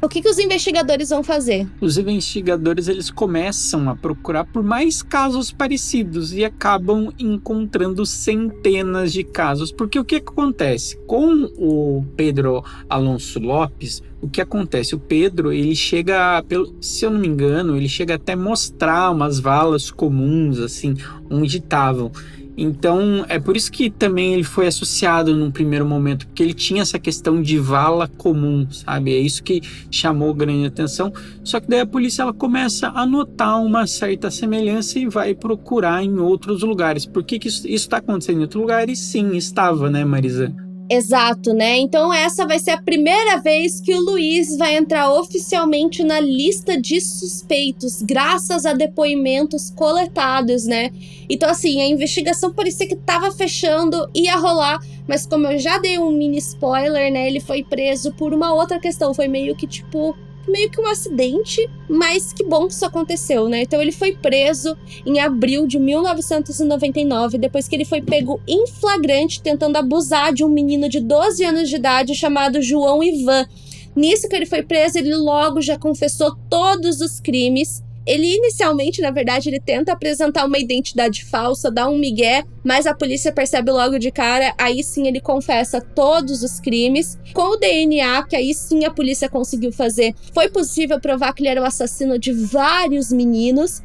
o que os investigadores vão fazer? Os investigadores, eles começam a procurar por mais casos parecidos e acabam encontrando centenas de casos. Porque o que acontece? Com o Pedro Alonso Lopes, o que acontece? O Pedro, ele chega, se eu não me engano, ele chega até mostrar umas valas comuns, assim, onde estavam. Então, é por isso que também ele foi associado num primeiro momento, porque ele tinha essa questão de vala comum, sabe? É isso que chamou grande atenção. Só que daí a polícia, ela começa a notar uma certa semelhança e vai procurar em outros lugares. Por que isso está acontecendo em outros lugares? Sim, estava, né, Marisa? Exato, né? Então essa vai ser a primeira vez que o Luiz vai entrar oficialmente na lista de suspeitos, graças a depoimentos coletados, né? Então assim, a investigação parecia que tava fechando, ia rolar, mas como eu já dei um mini spoiler, né? Ele foi preso por uma outra questão, foi meio que um acidente, mas que bom que isso aconteceu, né? Então ele foi preso em abril de 1999, depois que ele foi pego em flagrante tentando abusar de um menino de 12 anos de idade chamado João Ivan. Nisso que ele foi preso, ele logo já confessou todos os crimes Ele inicialmente, na verdade, ele tenta apresentar uma identidade falsa, dá um migué, mas a polícia percebe logo de cara, aí sim ele confessa todos os crimes. Com o DNA, que aí sim a polícia conseguiu fazer, foi possível provar que ele era o assassino de vários meninos.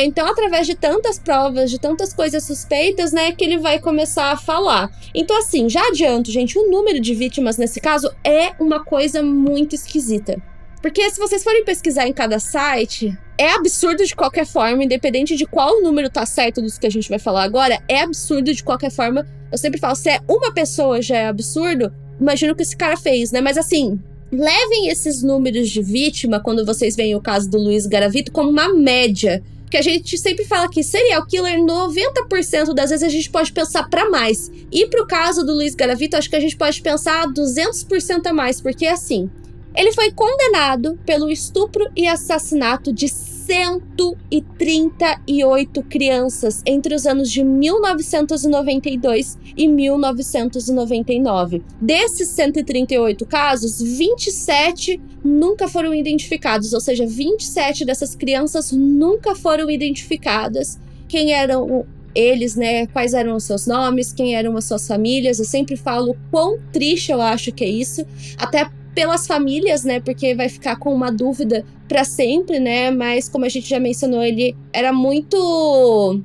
Então, através de tantas provas, de tantas coisas suspeitas, né, que ele vai começar a falar. Então, assim, já adianto, gente, o número de vítimas nesse caso é uma coisa muito esquisita. Porque se vocês forem pesquisar em cada site, é absurdo de qualquer forma, independente de qual número tá certo dos que a gente vai falar agora, é absurdo de qualquer forma. Eu sempre falo, se é uma pessoa já é absurdo, imagina o que esse cara fez, né? Mas assim, levem esses números de vítima, quando vocês veem o caso do Luiz Garavito, como uma média. Porque a gente sempre fala que serial killer, 90% das vezes a gente pode pensar pra mais. E pro caso do Luiz Garavito, acho que a gente pode pensar 200% a mais, porque assim, ele foi condenado pelo estupro e assassinato de 138 crianças entre os anos de 1992 e 1999. Desses 138 casos, 27 nunca foram identificados, ou seja, 27 dessas crianças nunca foram identificadas. Quem eram eles, né? Quais eram os seus nomes, quem eram as suas famílias. Eu sempre falo o quão triste eu acho que é isso, até pelas famílias, né, porque vai ficar com uma dúvida pra sempre, né, mas como a gente já mencionou, ele era muito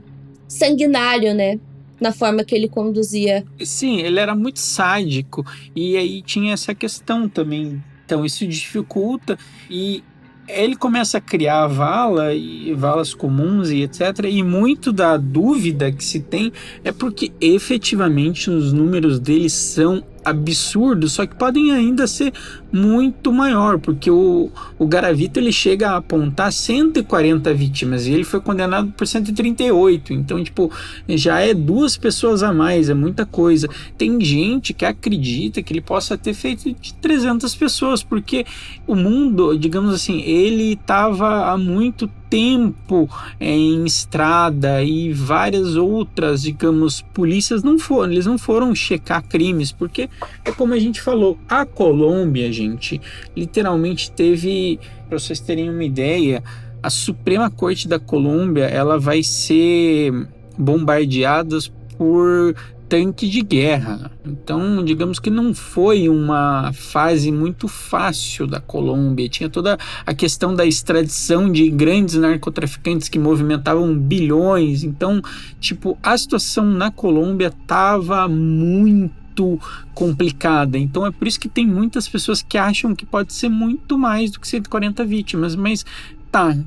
sanguinário, né, na forma que ele conduzia. Sim, ele era muito sádico, e aí tinha essa questão também, então isso dificulta, e ele começa a criar vala e valas comuns e etc. E muito da dúvida que se tem é porque efetivamente os números deles são absurdos, só que podem ainda ser muito maior, porque o Garavito ele chega a apontar 140 vítimas e ele foi condenado por 138, então tipo, já é 2 pessoas a mais, é muita coisa. Tem gente que acredita que ele possa ter feito de 300 pessoas, porque o mundo, digamos assim, ele estava há muito tempo em estrada e várias outras, digamos, polícias eles não foram checar crimes, porque é como a gente falou, a Colômbia, gente, literalmente teve, para vocês terem uma ideia, a Suprema Corte da Colômbia, ela vai ser bombardeada por tanque de guerra. Então, digamos que não foi uma fase muito fácil da Colômbia. Tinha toda a questão da extradição de grandes narcotraficantes que movimentavam bilhões. Então, tipo, a situação na Colômbia estava muito complicada. Então, é por isso que tem muitas pessoas que acham que pode ser muito mais do que 140 vítimas. Mas, tá,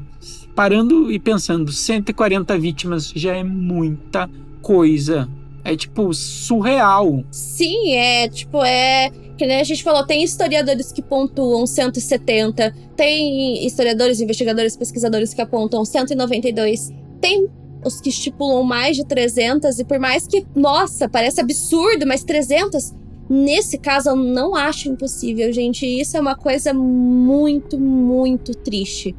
parando e pensando, 140 vítimas já é muita coisa. É, tipo, surreal. Sim, que nem a gente falou, tem historiadores que pontuam 170, tem historiadores, investigadores, pesquisadores que apontam 192, tem os que estipulam mais de 300, e por mais que, nossa, parece absurdo, mas 300, nesse caso eu não acho impossível, gente. Isso é uma coisa muito, muito triste.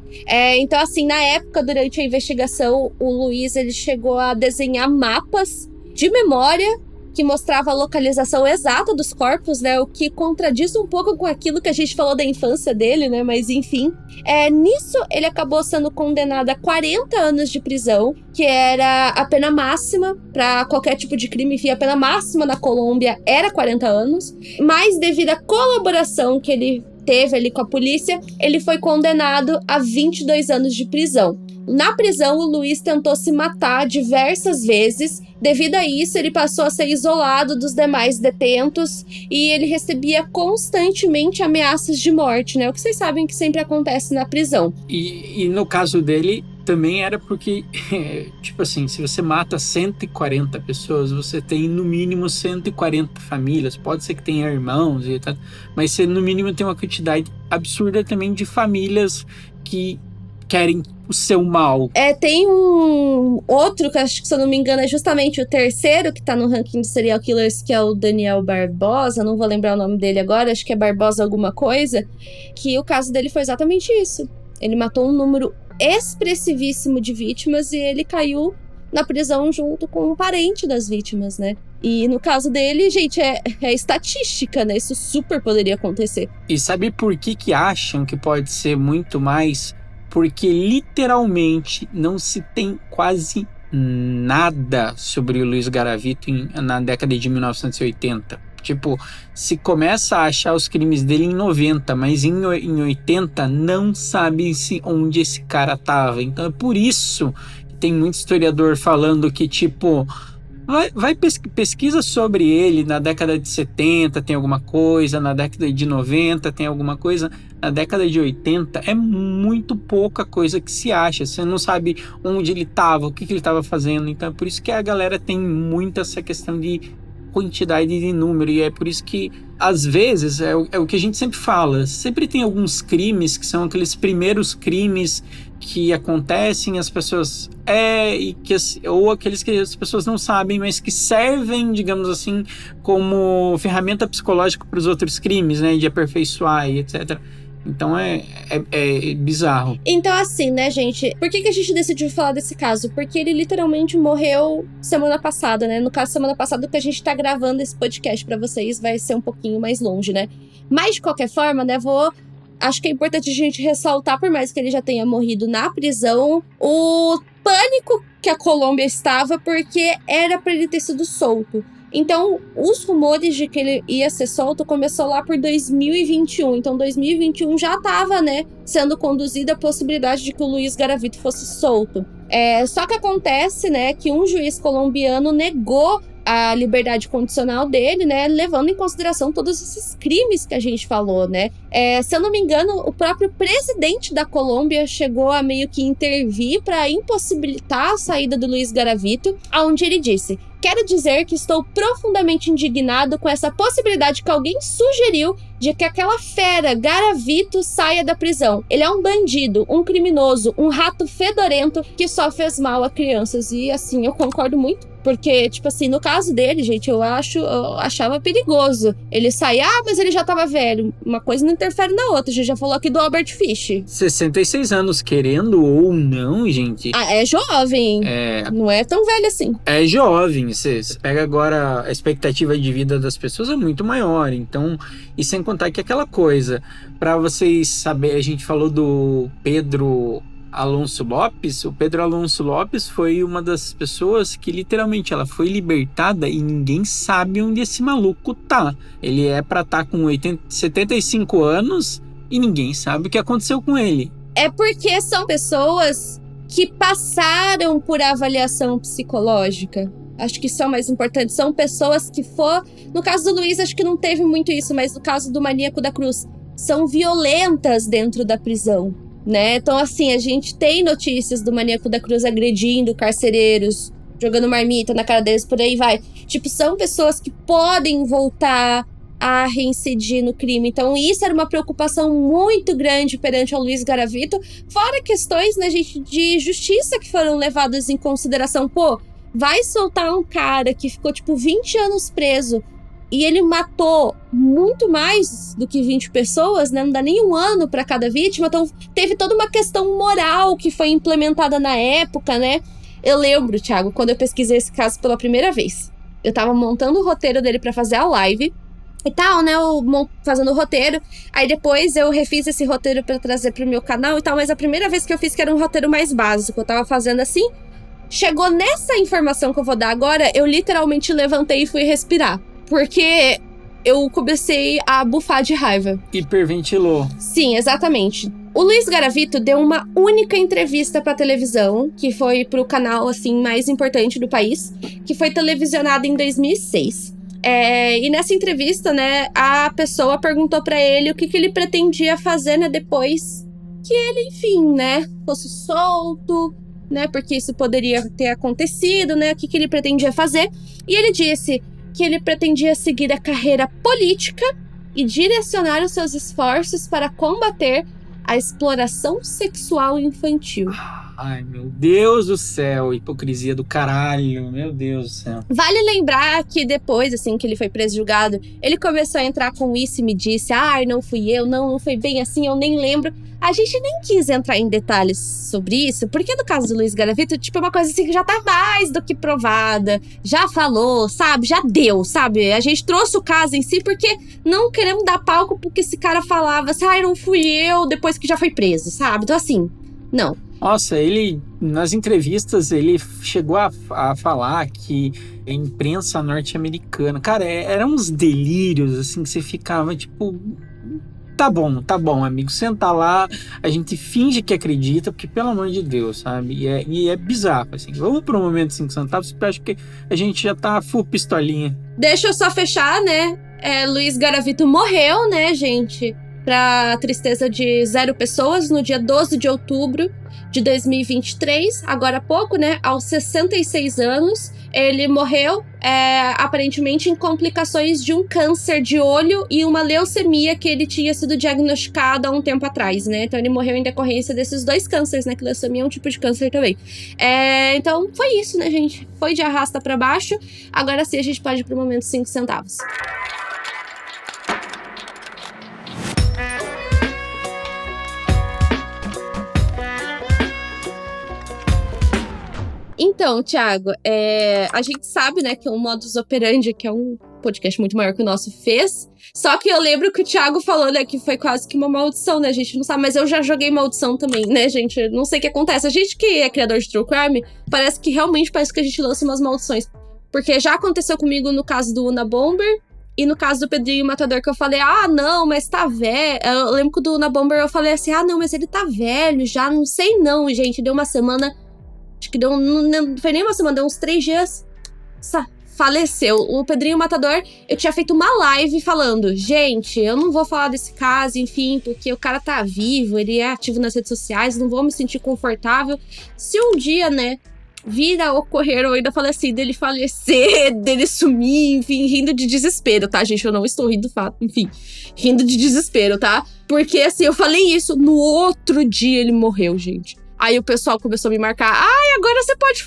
Então, assim, na época, durante a investigação, o Luiz, ele chegou a desenhar mapas de memória que mostrava a localização exata dos corpos, né? O que contradiz um pouco com aquilo que a gente falou da infância dele, né? Mas enfim. Nisso, ele acabou sendo condenado a 40 anos de prisão, que era a pena máxima para qualquer tipo de crime. Enfim, a pena máxima na Colômbia era 40 anos. Mas devido à colaboração que ele teve ali com a polícia, ele foi condenado a 22 anos de prisão. Na prisão, o Luiz tentou se matar diversas vezes. Devido a isso, ele passou a ser isolado dos demais detentos e ele recebia constantemente ameaças de morte, né? O que vocês sabem que sempre acontece na prisão. E no caso dele, também era porque, tipo assim, se você mata 140 pessoas, você tem no mínimo 140 famílias. Pode ser que tenha irmãos e tal, mas você no mínimo tem uma quantidade absurda também de famílias que querem o seu mal. Tem um outro, que acho que, se eu não me engano, é justamente o terceiro que tá no ranking de serial killers, que é o Daniel Barbosa. Não vou lembrar o nome dele agora, acho que é Barbosa alguma coisa. Que o caso dele foi exatamente isso. Ele matou um número expressivíssimo de vítimas e ele caiu na prisão junto com um parente das vítimas, né? E no caso dele, gente, é estatística, né? Isso super poderia acontecer. E sabe por que acham que pode ser muito mais? porque literalmente não se tem quase nada sobre o Luiz Garavito na década de 1980. Tipo, se começa a achar os crimes dele em 90, mas em 80 não sabe-se onde esse cara tava. Então é por isso que tem muito historiador falando que, tipo, pesquisa sobre ele na década de 70 tem alguma coisa, na década de 90 tem alguma coisa, na década de 80 é muito pouca coisa que se acha, você não sabe onde ele estava, o que ele estava fazendo, então é por isso que a galera tem muito essa questão de quantidade de número, e é por isso que às vezes é o que a gente sempre fala, sempre tem alguns crimes que são aqueles primeiros crimes que acontecem, as pessoas ou aqueles que as pessoas não sabem, mas que servem, digamos assim, como ferramenta psicológica para os outros crimes, né, de aperfeiçoar e etc. Então é bizarro. Então assim, né, gente, por que a gente decidiu falar desse caso? Porque ele literalmente morreu semana passada, né? No caso, semana passada que a gente tá gravando esse podcast pra vocês vai ser um pouquinho mais longe, né? Mas de qualquer forma, né, acho que é importante a gente ressaltar, por mais que ele já tenha morrido na prisão, o pânico que a Colômbia estava, porque era pra ele ter sido solto. Então, os rumores de que ele ia ser solto começou lá por 2021. Então, 2021 já estava, né, sendo conduzida a possibilidade de que o Luiz Garavito fosse solto. Só que acontece, né, que um juiz colombiano negou a liberdade condicional dele, né, levando em consideração todos esses crimes que a gente falou, né. Se eu não me engano, o próprio presidente da Colômbia chegou a meio que intervir para impossibilitar a saída do Luiz Garavito, onde ele disse: "Quero dizer que estou profundamente indignado com essa possibilidade que alguém sugeriu de que aquela fera Garavito saia da prisão. Ele é um bandido, um criminoso, um rato fedorento que só fez mal a crianças." E assim, eu concordo muito, porque, tipo assim, no caso dele, gente, eu achava perigoso ele sair, mas ele já tava velho. Uma coisa não interfere na outra, a gente já falou aqui do Albert Fish. 66 anos, querendo ou não, gente. É jovem. Não é tão velho assim. É jovem. Você pega agora, a expectativa de vida das pessoas é muito maior. Então, e sem contar que aquela coisa, pra vocês saberem, a gente falou do Pedro Alonso Lopes. O Pedro Alonso Lopes foi uma das pessoas que literalmente ela foi libertada e ninguém sabe onde esse maluco tá. Ele é pra estar com 75 anos e ninguém sabe o que aconteceu com ele. É porque são pessoas que passaram por avaliação psicológica. Acho que isso é o mais importante. São pessoas que no caso do Luiz, acho que não teve muito isso, mas no caso do Maníaco da Cruz, são violentas dentro da prisão, né? Então, assim, a gente tem notícias do Maníaco da Cruz agredindo carcereiros, jogando marmita na cara deles, por aí vai. Tipo, são pessoas que podem voltar a reincidir no crime. Então, isso era uma preocupação muito grande perante o Luiz Garavito, fora questões, né, gente, de justiça que foram levadas em consideração. Vai soltar um cara que ficou, 20 anos preso e ele matou muito mais do que 20 pessoas, né? Não dá nem um ano para cada vítima. Então, teve toda uma questão moral que foi implementada na época, né? Eu lembro, Thiago, quando eu pesquisei esse caso pela primeira vez. Eu tava montando o roteiro dele para fazer a live e tal, né? Fazendo o roteiro. Aí depois eu refiz esse roteiro para trazer pro meu canal e tal. Mas a primeira vez que eu fiz, que era um roteiro mais básico, eu tava fazendo assim. Chegou nessa informação que eu vou dar agora, eu literalmente levantei e fui respirar. Porque eu comecei a bufar de raiva. Hiperventilou. Sim, exatamente. O Luiz Garavito deu uma única entrevista pra televisão, que foi pro canal, assim, mais importante do país, que foi televisionado em 2006. E nessa entrevista, né, a pessoa perguntou pra ele o que ele pretendia fazer, né, depois que ele, enfim, né, fosse solto, né, porque isso poderia ter acontecido, né, o que ele pretendia fazer. E ele disse que ele pretendia seguir a carreira política e direcionar os seus esforços para combater a exploração sexual infantil. Ai, meu Deus do céu, hipocrisia do caralho, meu Deus do céu. Vale lembrar que depois, assim, que ele foi preso e julgado, ele começou a entrar com isso e me disse, não fui eu, não foi bem assim, eu nem lembro. A gente nem quis entrar em detalhes sobre isso, porque no caso do Luiz Garavito, é uma coisa assim que já tá mais do que provada, já falou, sabe, já deu, sabe? A gente trouxe o caso em si porque não queremos dar palco porque esse cara falava assim, não fui eu, depois que já foi preso, sabe? Então assim, Não. Nossa, ele, nas entrevistas, ele chegou a falar que a imprensa norte-americana... Cara, eram uns delírios, assim, que você ficava, tipo... Tá bom, amigo, senta lá, a gente finge que acredita, porque, pelo amor de Deus, sabe? E é bizarro, assim. Vamos pro momento 5 centavos, porque eu acho que a gente já tá full pistolinha. Deixa eu só fechar, né? Luiz Garavito morreu, né, gente? Pra tristeza de 0 pessoas, no dia 12 de outubro de 2023, agora há pouco, né? Aos 66 anos, ele morreu, aparentemente em complicações de um câncer de olho e uma leucemia que ele tinha sido diagnosticado há um tempo atrás, né? Então ele morreu em decorrência desses 2 cânceres, né? Que leucemia é um tipo de câncer também. Então foi isso, né, gente? Foi de arrasta pra baixo. Agora sim a gente pode ir pro momento 5 centavos. Então, Thiago, a gente sabe, né, que o Modus Operandi, que é um podcast muito maior que o nosso, fez. Só que eu lembro que o Thiago falou, né, que foi quase que uma maldição, né? A gente não sabe, mas eu já joguei maldição também, né, gente? Não sei o que acontece. A gente que é criador de True Crime, parece que a gente lança umas maldições. Porque já aconteceu comigo no caso do Unabomber e no caso do Pedrinho Matador, que eu falei, não, mas tá velho. Eu lembro que do Unabomber eu falei assim, não, mas ele tá velho já, não sei não, gente. Deu uma semana... Acho que não foi nem uma semana, deu uns 3 dias. Faleceu. O Pedrinho Matador, eu tinha feito uma live falando, gente, eu não vou falar desse caso, enfim, porque o cara tá vivo, ele é ativo nas redes sociais, não vou me sentir confortável. Se um dia, né, vir a ocorrer, eu ainda falei assim, dele falecer, dele sumir, enfim, rindo de desespero, tá, gente? Eu não estou rindo do fato, enfim, rindo de desespero, tá? Porque, assim, eu falei isso, no outro dia ele morreu, gente. Aí o pessoal começou a me marcar. Agora você pode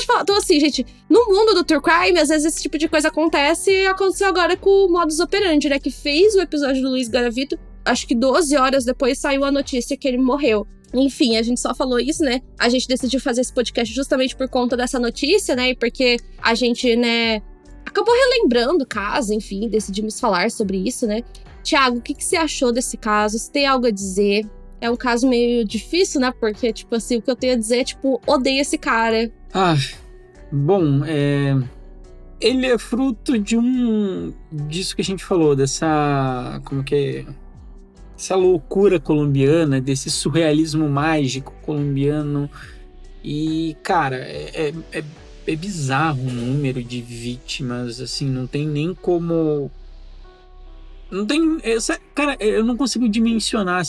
falar. Então assim, gente, no mundo do True Crime, às vezes esse tipo de coisa acontece. E aconteceu agora com o Modus Operandi, né? Que fez o episódio do Luiz Garavito. Acho que 12 horas depois saiu a notícia que ele morreu. Enfim, a gente só falou isso, né? A gente decidiu fazer esse podcast justamente por conta dessa notícia, né? E porque a gente, né, acabou relembrando o caso, enfim, decidimos falar sobre isso, né? Thiago, o que você achou desse caso? Você tem algo a dizer? É um caso meio difícil, né? Porque, tipo assim, o que eu tenho a dizer é, tipo, odeio esse cara. Bom, ele é fruto disso que a gente falou, dessa... Como que é? Essa loucura colombiana, desse surrealismo mágico colombiano. E, cara, é bizarro o número de vítimas, assim, não tem nem como... Não tem... Cara, eu não consigo dimensionar,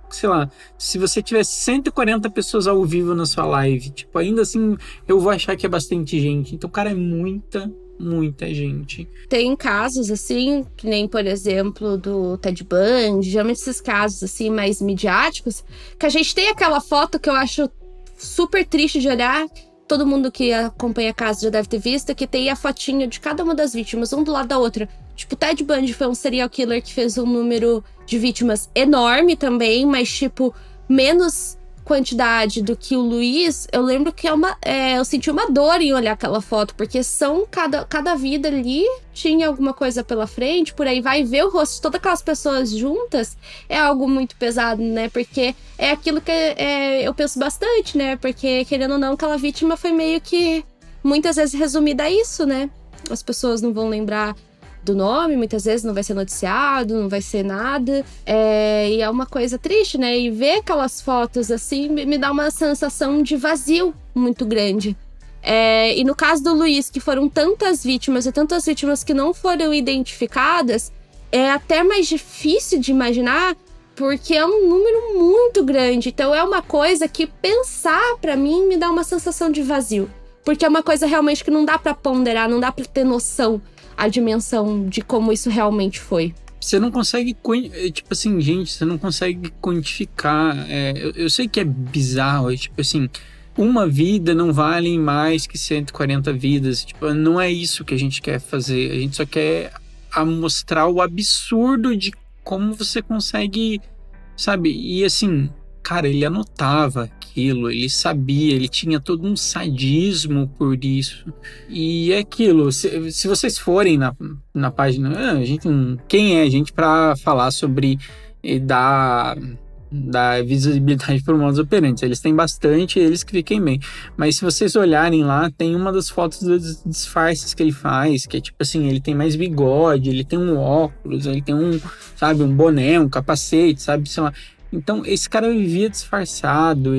sei lá, se você tivesse 140 pessoas ao vivo na sua live, tipo, ainda assim, eu vou achar que é bastante gente. Então, cara, é muita gente. Tem casos, assim, que nem, por exemplo, do Ted Bundy, geralmente esses casos, assim, mais midiáticos, que a gente tem aquela foto que eu acho super triste de olhar. Todo mundo que acompanha a casa já deve ter visto, que tem a fotinha de cada uma das vítimas, um do lado da outra. Tipo, Ted Bundy foi um serial killer que fez um número de vítimas enorme também, mas, tipo, menos quantidade do que o Luiz. Eu lembro que eu senti uma dor em olhar aquela foto, porque cada vida ali tinha alguma coisa pela frente, por aí vai, ver o rosto de todas aquelas pessoas juntas é algo muito pesado, né? Porque é aquilo que eu penso bastante, né? Porque, querendo ou não, aquela vítima foi meio que muitas vezes resumida a isso, né? As pessoas não vão lembrar do nome, muitas vezes não vai ser noticiado, não vai ser nada, e é uma coisa triste, né? E ver aquelas fotos assim me dá uma sensação de vazio muito grande. E no caso do Luiz, que foram tantas vítimas e tantas vítimas que não foram identificadas, é até mais difícil de imaginar, porque é um número muito grande. Então é uma coisa que pensar, pra mim, me dá uma sensação de vazio, porque é uma coisa realmente que não dá pra ponderar, não dá pra ter noção a dimensão de como isso realmente foi. Você não consegue, tipo assim, gente, você não consegue quantificar. Eu sei que é bizarro, tipo assim, uma vida não vale mais que 140 vidas. Tipo, não é isso que a gente quer fazer. A gente só quer mostrar o absurdo de como você consegue, sabe? E assim, cara, ele anotava aquilo, ele sabia, ele tinha todo um sadismo por isso. E é aquilo, se vocês forem na página, quem é a gente para falar sobre dar da visibilidade para o modus operandi. Eles têm bastante, eles que fiquem bem. Mas se vocês olharem lá, tem uma das fotos dos disfarces que ele faz, que é tipo assim, ele tem mais bigode, ele tem um óculos, ele tem um boné, um capacete, sabe, sei lá. Então, esse cara vivia disfarçado,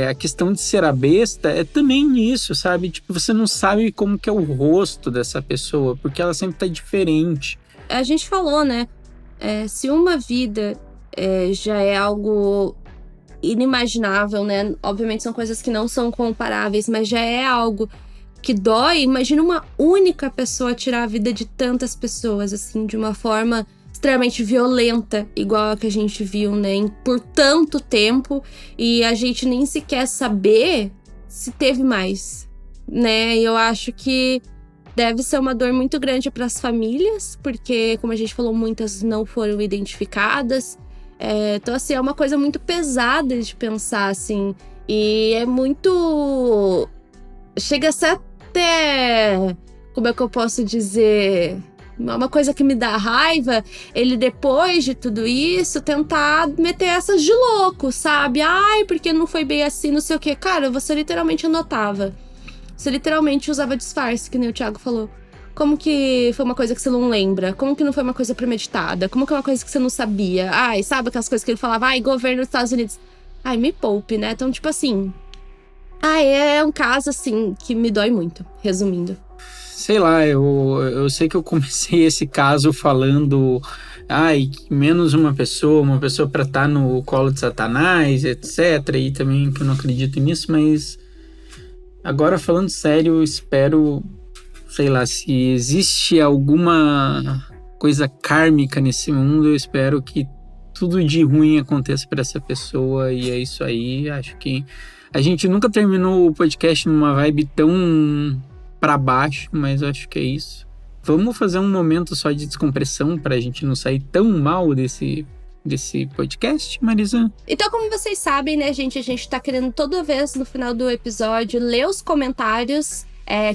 a questão de ser a besta é também isso, sabe? Tipo, você não sabe como que é o rosto dessa pessoa, porque ela sempre tá diferente. A gente falou, né? Se uma vida já é algo inimaginável, né? Obviamente são coisas que não são comparáveis, mas já é algo que dói. Imagina uma única pessoa tirar a vida de tantas pessoas, assim, de uma forma extremamente violenta, igual a que a gente viu, né? Por tanto tempo, e a gente nem sequer saber se teve mais, né? E eu acho que deve ser uma dor muito grande para as famílias, porque, como a gente falou, muitas não foram identificadas. Então, assim, é uma coisa muito pesada de pensar, assim. E é muito... Chega a ser até... Como é que eu posso dizer? Uma coisa que me dá raiva, ele, depois de tudo isso, tentar meter essas de louco, sabe? Ai, porque não foi bem assim, não sei o quê. Cara, você literalmente anotava. Você literalmente usava disfarce, que nem o Thiago falou. Como que foi uma coisa que você não lembra? Como que não foi uma coisa premeditada? Como que é uma coisa que você não sabia? Ai, sabe aquelas coisas que ele falava? Ai, governo dos Estados Unidos. Ai, me poupe, né? Então, tipo assim... é um caso, assim, que me dói muito, resumindo. Sei lá, eu sei que eu comecei esse caso falando... menos uma pessoa pra estar no colo de Satanás, etc. E também que eu não acredito nisso, mas... Agora, falando sério, eu espero... Sei lá, se existe alguma coisa kármica nesse mundo, eu espero que tudo de ruim aconteça para essa pessoa. E é isso aí. Acho que a gente nunca terminou o podcast numa vibe tão para baixo, mas acho que é isso. Vamos fazer um momento só de descompressão pra gente não sair tão mal desse podcast, Marisa? Então, como vocês sabem, né, gente? A gente tá querendo toda vez no final do episódio ler os comentários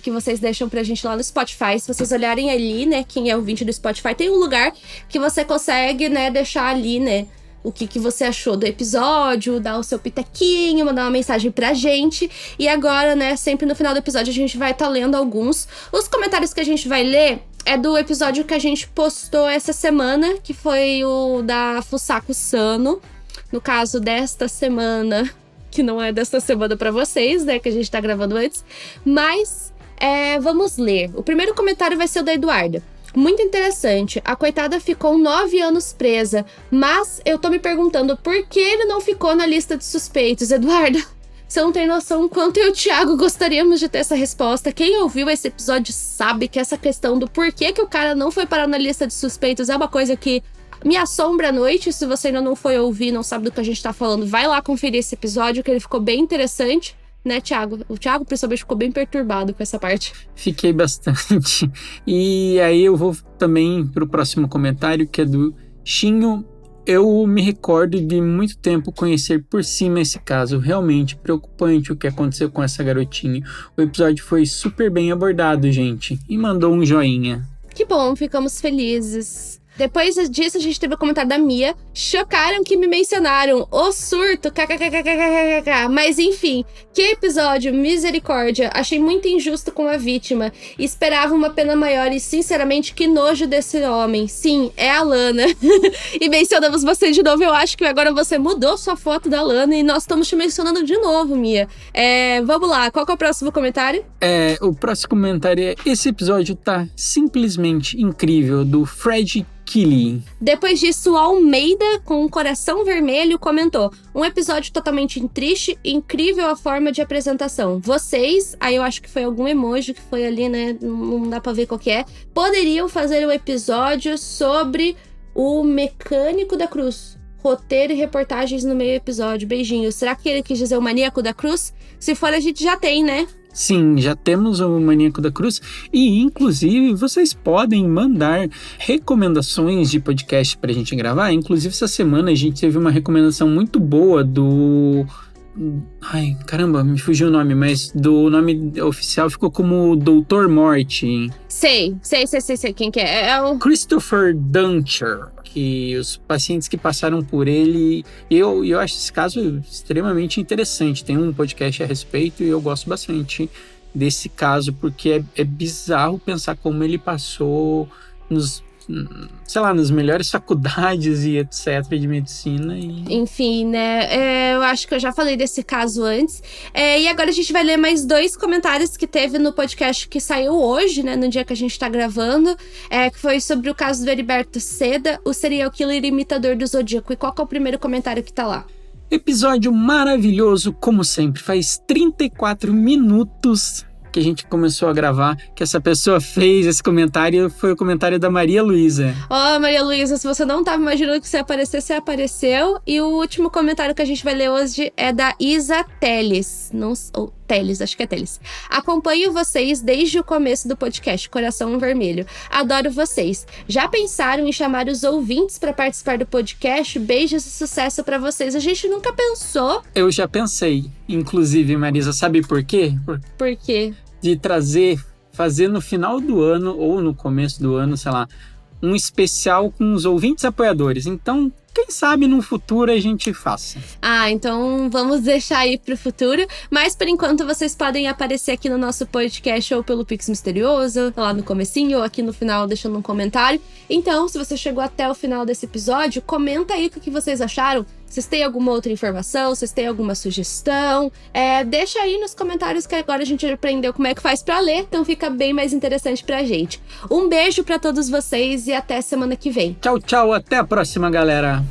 que vocês deixam pra gente lá no Spotify. Se vocês olharem ali, né, quem é ouvinte do Spotify, tem um lugar que você consegue, né, deixar ali, né, o que você achou do episódio, dar o seu pitaquinho, mandar uma mensagem pra gente. E agora, né, sempre no final do episódio a gente vai estar lendo alguns. Os comentários que a gente vai ler é do episódio que a gente postou essa semana, que foi o da Fusako Sano. No caso desta semana, que não é desta semana pra vocês, né, que a gente tá gravando antes. Mas, vamos ler. O primeiro comentário vai ser o da Eduarda. Muito interessante. A coitada ficou 9 anos presa, mas eu tô me perguntando por que ele não ficou na lista de suspeitos. Eduarda, você não tem noção quanto eu e o Thiago gostaríamos de ter essa resposta. Quem ouviu esse episódio sabe que essa questão do porquê que o cara não foi parar na lista de suspeitos é uma coisa que me assombra à noite. Se você ainda não foi ouvir, não sabe do que a gente tá falando, vai lá conferir esse episódio, que ele ficou bem interessante. Né, Thiago? O Thiago, principalmente, ficou bem perturbado com essa parte. Fiquei bastante. E aí eu vou também pro próximo comentário, que é do Chinho. Eu me recordo de muito tempo conhecer por cima esse caso. Realmente preocupante o que aconteceu com essa garotinha. O episódio foi super bem abordado, gente. E mandou um joinha. Que bom, ficamos felizes. Depois disso, a gente teve o comentário da Mia. Chocaram que me mencionaram. O surto, kkkkkk. Mas enfim, que episódio, misericórdia. Achei muito injusto com a vítima. Esperava uma pena maior e, sinceramente, que nojo desse homem. Sim, é a Lana. E mencionamos você de novo. Eu acho que agora você mudou sua foto da Lana e nós estamos te mencionando de novo, Mia. Vamos lá, qual que é o próximo comentário? O próximo comentário é: esse episódio tá simplesmente incrível, do Fred Killy. Depois disso, o Almeida, com um coração vermelho, comentou: um episódio totalmente triste, incrível a forma de apresentação. Vocês, aí eu acho que foi algum emoji que foi ali, né? Não dá pra ver qual que é. Poderiam fazer um episódio sobre o Mecânico da Cruz. Roteiro e reportagens no meio episódio. Beijinhos. Será que ele quis dizer o Maníaco da Cruz? Se for, a gente já tem, né? Sim, já temos o Maníaco da Cruz e, inclusive, vocês podem mandar recomendações de podcast pra gente gravar. Inclusive, essa semana a gente teve uma recomendação muito boa do... Ai, caramba, me fugiu o nome, mas do nome oficial ficou como Doutor Morte. Sei quem que é. É o... Christopher Duncher. que os pacientes que passaram por ele, eu acho esse caso extremamente interessante. Tem um podcast a respeito e eu gosto bastante desse caso, porque é bizarro pensar como ele passou nas melhores faculdades e etc. de medicina. Enfim, né? Eu acho que eu já falei desse caso antes. E agora a gente vai ler mais 2 comentários que teve no podcast que saiu hoje, né? No dia que a gente tá gravando. Que foi sobre o caso do Heriberto Seda, o serial killer imitador do Zodíaco. E qual que é o primeiro comentário que tá lá? Episódio maravilhoso, como sempre. Faz 34 minutos que a gente começou a gravar, que essa pessoa fez esse comentário, foi o comentário da Maria Luísa. Maria Luísa, se você não tava imaginando que você ia aparecer, você apareceu. E o último comentário que a gente vai ler hoje é da Isa Teles. Teles, acho que é Teles. Acompanho vocês desde o começo do podcast, Coração Vermelho. Adoro vocês. Já pensaram em chamar os ouvintes para participar do podcast? Beijos e sucesso para vocês. A gente nunca pensou. Eu já pensei, inclusive, Marisa, sabe por quê? Por quê? De fazer no final do ano ou no começo do ano, sei lá, um especial com os ouvintes apoiadores. Então, quem sabe no futuro a gente faça. Então vamos deixar aí pro futuro. Mas por enquanto vocês podem aparecer aqui no nosso podcast ou pelo Pix Misterioso, lá no comecinho ou aqui no final deixando um comentário. Então, se você chegou até o final desse episódio, comenta aí o que vocês acharam. Vocês têm alguma outra informação? Vocês têm alguma sugestão? Deixa aí nos comentários que agora a gente aprendeu como é que faz pra ler, então fica bem mais interessante pra gente. Um beijo pra todos vocês e até semana que vem. Tchau, tchau. Até a próxima, galera.